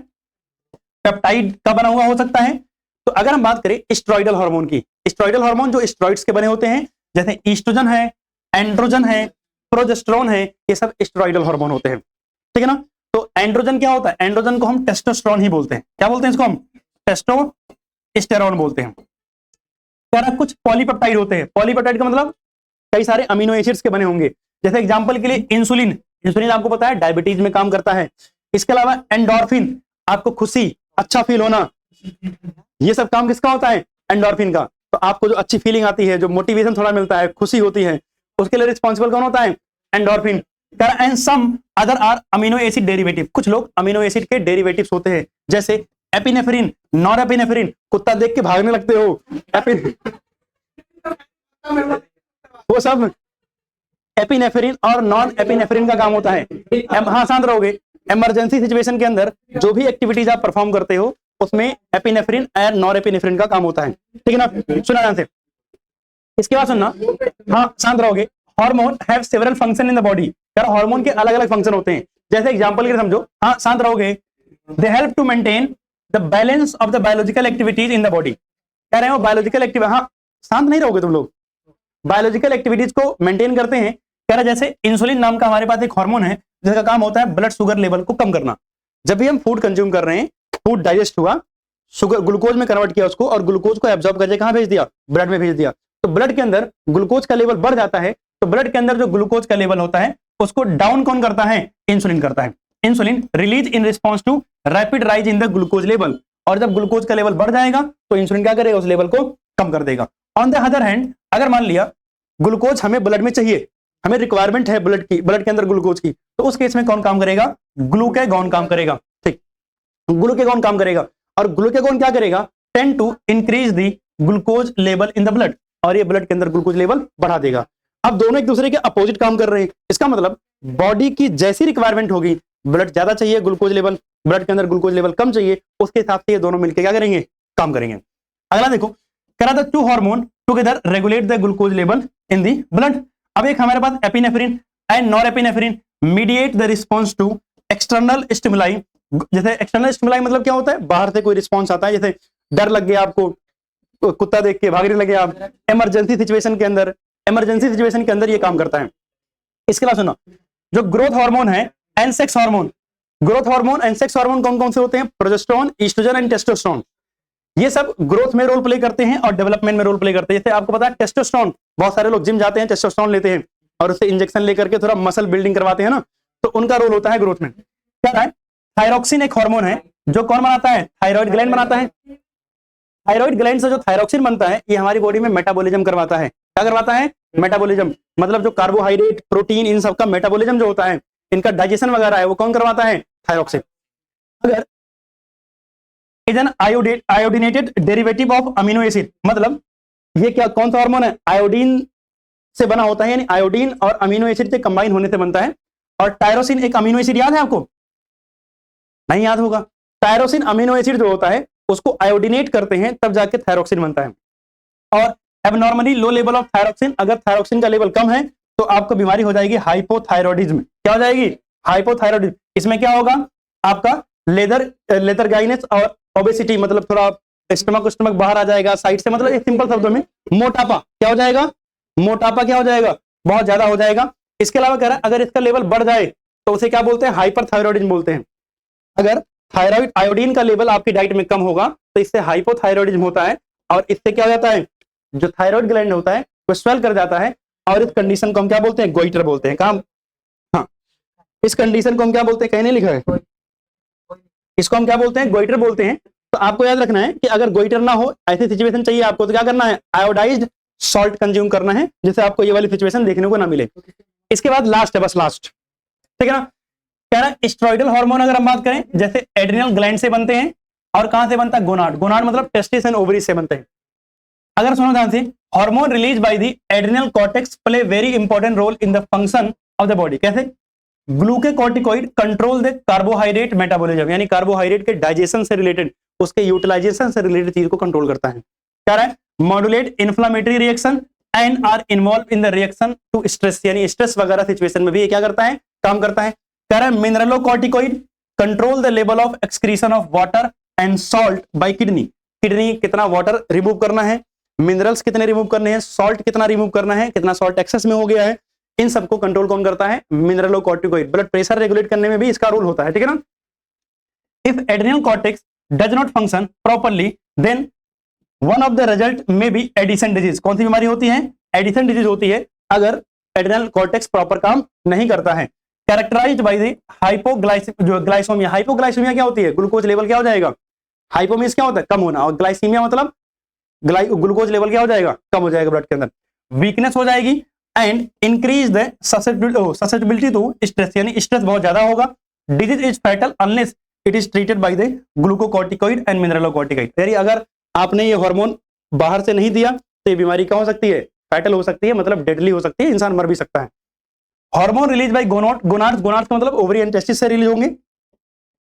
A: पेप्टाइड का बना हुआ हो सकता है। तो अगर हम बात करें स्टेरॉइडल हार्मोन की, स्टेरॉइडल हार्मोन जो स्टेरॉइड्स के बने होते हैं, जैसे ईस्ट्रोजन है, एंड्रोजन है, प्रोजेस्टेरोन है, ये सब स्टेरॉइडल हार्मोन होते हैं, ठीक है ना। तो एंड्रोजन क्या होता है? एंड्रोजन को हम टेस्टोस्टेरोन ही बोलते हैं। क्या बोलते हैं इसको हम? टेस्टोस्टेरोन बोलते हैं। क्या कुछ पॉलीपेप्टाइड होते हैं? पॉलीपेप्टाइड का मतलब कई सारे अमीनो एसिड्स के बने होंगे। जैसे एग्जांपल के लिए इंसुलिन, इंसुलिन आपको पता है डायबिटीज में काम करता है। इसके अलावा एंडोर्फिन, आपको खुशी, अच्छा फील होना, ये सब काम किसका होता है? एंडोर्फिन का। तो आपको जो अच्छी फीलिंग आती है, जो मोटिवेशन थोड़ा मिलता है, खुशी होती है, उसके लिए रिस्पॉन्सिबल कौन होता है? Endorphin. And some other are amino acid derivative, कुछ लोग अमीनो एसिड के डेरिवेटिव्स होते हैं, जैसे एपिनेफ्रिन, नॉरएपिनेफ्रिन, कुत्ता देख के भागने लगते हो, वो सब एपिनेफ्रिन और नॉन एपिनेफ्रिन का काम होता है। हाँ, शांत रहोगे। इमरजेंसी सिचुएशन के अंदर जो भी एक्टिविटीज आप परफॉर्म करते हो उसमें एपिनेफ्रिन और नॉरएपिनेफ्रिन का काम होता है, ठीक है ना। सुना ध्यान से, इसके बाद सुनना। हाँ, शांत रहोगे। Hormone have several function in the body, यार हार्मोन के अलग अलग फंक्शन होते हैं। जैसे एग्जांपल के लिए समझो, हाँ शांत रहोगे। They help to maintain the balance of the biological activities in the body. कह रहे हो बायोलॉजिकल एक्टिविटी, हाँ शांत नहीं रहोगे तुम लोग। बायोलॉजिकल एक्टिविटीज को मेंटेन करते हैं। कह रहे जैसे इंसुलिन नाम का हमारे पास एक हार्मोन है जिसका काम होता है ब्लड शुगर लेवल को कम करना। जब भी हम फूड कंज्यूम कर रहे हैं, फूड डाइजेस्ट हुआ, शुगर ग्लूकोज में कन्वर्ट किया उसको, और ग्लूकोज को एब्जॉर्ब करके कहां भेज दिया? ब्लड में भेज दिया। तो ब्लड के अंदर ग्लूकोज का लेवल बढ़ जाता है, तो ब्लड के अंदर जो ग्लूकोज का लेवल होता है उसको डाउन कौन करता है? इंसुलिन करता है। Insulin release in response to rapid rise in the glucose level, और जब ग्लूकोज का लेवल बढ़ जाएगा तो इंसुलिन क्या करेगा? उस लेवल को कम कर देगा। ऑन द अदर हैंड, अगर मान लिया ग्लूकोज हमें ब्लड में चाहिए, हमें रिक्वायरमेंट है ब्लड की, ब्लड के अंदर ग्लूकोज की, तो उस केस में कौन काम करेगा? ग्लूकेगॉन काम करेगा, ठीक। ग्लूकेगॉन काम करेगा, और ग्लूकेगॉन क्या करेगा? Tend to increase the glucose level in the blood, और ये ब्लड के अंदर ग्लूकोज लेवल बढ़ा देगा। अब दोनों एक दूसरे के अपोजिट काम कर रहे हैं। इसका मतलब बॉडी की जैसी रिक्वायरमेंट होगी, ब्लड ज्यादा चाहिए ग्लूकोज लेवल, ब्लड के अंदर ग्लूकोज लेवल कम चाहिए, उसके हिसाब से ये दोनों मिलकर क्या करेंगे? काम करेंगे। अगला देखो, कह रहा था two hormone together regulate the glucose level in the blood. अब एक हमारे पास epinephrine and norepinephrine mediate the response to external stimuli. जैसे एक्सटर्नल स्टिमुलाई मतलब क्या होता है? बाहर से कोई रिस्पॉन्स आता है, जैसे डर लग गया आपको, कुत्ता देख के भागने लगे आप, इमरजेंसी सिचुएशन के अंदर, इमरजेंसी सिचुएशन के अंदर ये काम करता है। इसके अलावा सुनो, जो ग्रोथ हार्मोन है and sex hormone, growth hormone and sex hormone कौन कौन से होते हैं? Progesterone, oestrogen and testosterone. ये सब ग्रोथ में रोल प्ले करते हैं और डेवलपमेंट में रोल प्ले करते हैं। जैसे आपको पता है टेस्टोस्टेरोन, बहुत सारे लोग जिम जाते हैं, टेस्टोस्टेरोन लेते हैं और उससे इंजेक्शन लेकर के थोड़ा मसल बिल्डिंग करवाते हैं ना, तो उनका रोल होता है ग्रोथ में। क्या है? थायरोक्सिन एक हार्मोन है जो कौन बनाता है? थायराइड ग्लैंड बनाता है। थायराइड ग्लैंड से जो थायरोक्सिन बनता है, ये हमारी बॉडी में मेटाबॉलिज्म करवाता है। क्या करवाता है? मेटाबॉलिज्म, मतलब जो कार्बोहाइड्रेट, प्रोटीन, इन सब का मेटाबॉलिज्म जो होता है, इनका डाइजेशन वगैरह है, वो कौन करवाता है? थायरोक्सिन। अगर is an iodinated derivative of amino acid, मतलब ये क्या कौन सा हार्मोन है? आयोडीन से बना होता है, यानी आयोडीन और अमीनो एसिड से कंबाइन होने से बनता है। और टायरोसिन एक अमीनो एसिड, याद है आपको? नहीं याद होगा। टायरोसिन अमीनो एसिड जो होता है उसको आयोडीनेट करते हैं, तब जाके थायरोक्सिन बनता है। और abnormally low level of thyroxine, अगर थायरोक्सिन का लेवल कम है तो आपको बीमारी हो जाएगी हाइपोथायरॉयडिज्म। क्या हो जाएगी? हाइपोथायरॉयडिज्म। इसमें क्या होगा? आपका लेथरगाइनेस और ओबेसिटी, मतलब थोड़ा स्टमक बाहर आ जाएगा साइड से, मतलब एक सिंपल शब्दों में मोटापा क्या हो जाएगा, मोटापा क्या हो जाएगा, बहुत ज्यादा हो जाएगा। इसके अलावा कह रहा है अगर इसका लेवल बढ़ जाए तो उसे क्या बोलते हैं, हाइपरथायरॉयडिज्म बोलते हैं। अगर थायराइड आयोडीन का लेवल आपकी डाइट में कम होगा तो इससे हाइपोथायरॉयडिज्म होता है, और इससे क्या हो जाता है, जो थायराइड ग्लैंड होता है वो स्वेल कर जाता है, और इस कंडीशन को हम क्या बोलते हैं, गोइटर बोलते हैं। काम, हाँ, इस कंडीशन को हम क्या बोलते हैं, कहीं नहीं लिखा है, इसको हम क्या बोलते हैं, गोइटर बोलते हैं। तो आपको याद रखना है कि अगर गोइटर ना हो, ऐसी सिचुएशन चाहिए आपको, तो क्या करना है, आयोडाइज्ड सॉल्ट कंज्यूम करना है, जिससे आपको ये वाली सिचुएशन देखने को ना मिले। इसके बाद लास्ट है, बस लास्ट, ठीक है ना। कह रहा है स्टेरॉइडल हार्मोन अगर हम बात करें, जैसे एड्रिनल ग्लैंड से बनते हैं, और कहां से बनता है, गोनाड। गोनाड मतलब टेस्टिस एंड ओवरी से बनते हैं। अगर सुनो ध्यान से, hormone release by the adrenal cortex play very important role in the function of the body. कैसे, glucocorticoid control the carbohydrate metabolism, यानी कार्बोहाइड्रेट के डाइजेशन से रिलेटेड, उसके यूटिलाइजेशन से रिलेटेड चीज को कंट्रोल करता है। कह रहा है modulate inflammatory reaction and are involved in the reaction to stress, यानी स्ट्रेस वगैरह सिचुएशन में भी ये क्या करता है, काम करता है। कह रहा है mineralocorticoid control the level of excretion of water and salt bye kidney. Kidney कितना वाटर रिमूव करना है, मिनरल्स कितने रिमूव करने हैं, सॉल्ट कितना रिमूव करना है, कितना सॉल्ट एक्सेस में हो गया है, इन सबको कंट्रोल कौन करता है, मिनरलोकॉर्टिकॉइड। ब्लड प्रेशर रेगुलेट करने में भी इसका रोल होता है, ठीक है ना। If adrenal cortex does not function properly then one of the result may be Addison disease. कौन सी बीमारी होती है, एडिशन डिजीज होती है, अगर एड्रिनल कॉर्टेक्स प्रॉपर काम नहीं करता है। Characterized by the glycemia. Hypoglycemia क्या होती है, ग्लूकोज लेवल क्या हो जाएगा, हाइपो मींस क्या होता है, कम होना, और ग्लाइसीमिया मतलब ग्लूकोज लेवल क्या हो जाएगा, कम हो जाएगा ब्लड के अंदर, वीकनेस हो जाएगी, and increase the susceptibility to stress, यानी स्ट्रेस बहुत ज्यादा होगा। Disease is fatal unless it is treated by the glucocorticoid and mineralocorticoid. यानी अगर आपने ये हार्मोन बाहर से नहीं दिया तो ये बीमारी क्या हो सकती है, फैटल हो सकती है, मतलब डेडली हो सकती है, इंसान मर भी सकता है। हार्मोन रिलीज बाय गोनाड्स का मतलब ओवरी एंड टेस्टिस से रिलीज होंगे।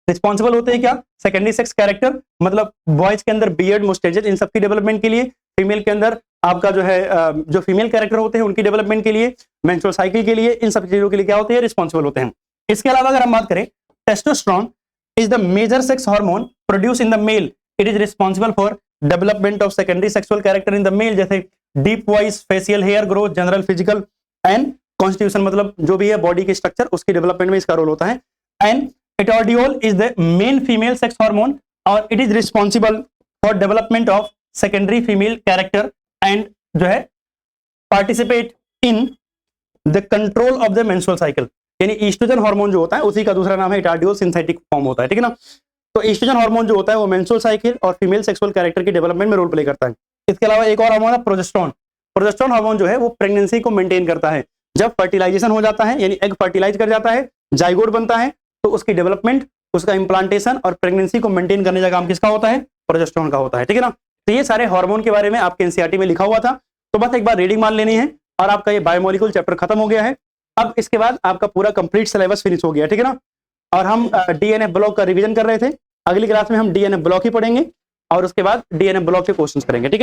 A: रिस्पॉन्सिबल होते हैं क्या, सेकेंडरी सेक्स कैरेक्टर, मतलब बॉयज के अंदर बियर्ड, मुस्टेचेस, इन सबकी डेवलपमेंट के लिए। फीमेल के अंदर आपका जो है जो फीमेल कैरेक्टर होते हैं उनकी डेवलपमेंट के लिए, मेंस्ट्रुअल साइकिल के लिए, इन सब चीजों के लिए क्या होते हैं, रिस्पॉन्सिबल होते हैं। इसके अलावा अगर हम बात करें, testosterone is the major sex hormone produce in the male, it is responsible for development of secondary sexual character in the male, जैसे deep voice, facial hair growth, general physical and constitution, मतलब जो भी है body के structure, उसकी development में इसका role होता है। And estradiol is the main female sex hormone और it is responsible for development of secondary female character and जो है participate in the control of the menstrual cycle. यानी ईस्ट्रोजन हार्मोन जो होता है उसी का दूसरा नाम है एस्ट्राडियोल, सिंथेटिक फॉर्म होता है, ठीक है ना। तो ईस्ट्रोजन हार्मोन जो होता है वो मेंस्ट्रुअल साइकिल और फीमेल सेक्सुअल कैरेक्टर की डेवलपमेंट में रोल प्ले करता है। इसके अलावा एक और हार्मोन है प्रोजेस्टेरोन। प्रोजेस्टेरोन हार्मोन जो है वो प्रेगनेंसी को मेंटेन करता है। जब फर्टिलाइजेशन हो जाता है, यानी एग फर्टिलाइज कर जाता है, जाइगोट बनता है, तो उसकी डेवलपमेंट, उसका इंप्लांटेशन और प्रेगनेंसी को मेंटेन करने का काम किसका होता है, प्रोजेस्टेरोन का होता है, ठीक है ना। तो ये सारे हार्मोन के बारे में आपके एनसीईआरटी में लिखा हुआ था, तो बस एक बार रीडिंग मान लेनी है और आपका ये बायोमोलिक्यूल चैप्टर खत्म हो गया है। अब इसके बाद आपका पूरा कंप्लीट सिलेबस फिनिश हो गया, ठीक है ना। और हम डीएनए ब्लॉक का रिवीजन कर रहे थे, अगली क्लास में हम डीएनए ब्लॉक ही पढ़ेंगे और उसके बाद डीएनए ब्लॉक के क्वेश्चंस करेंगे, ठीक है।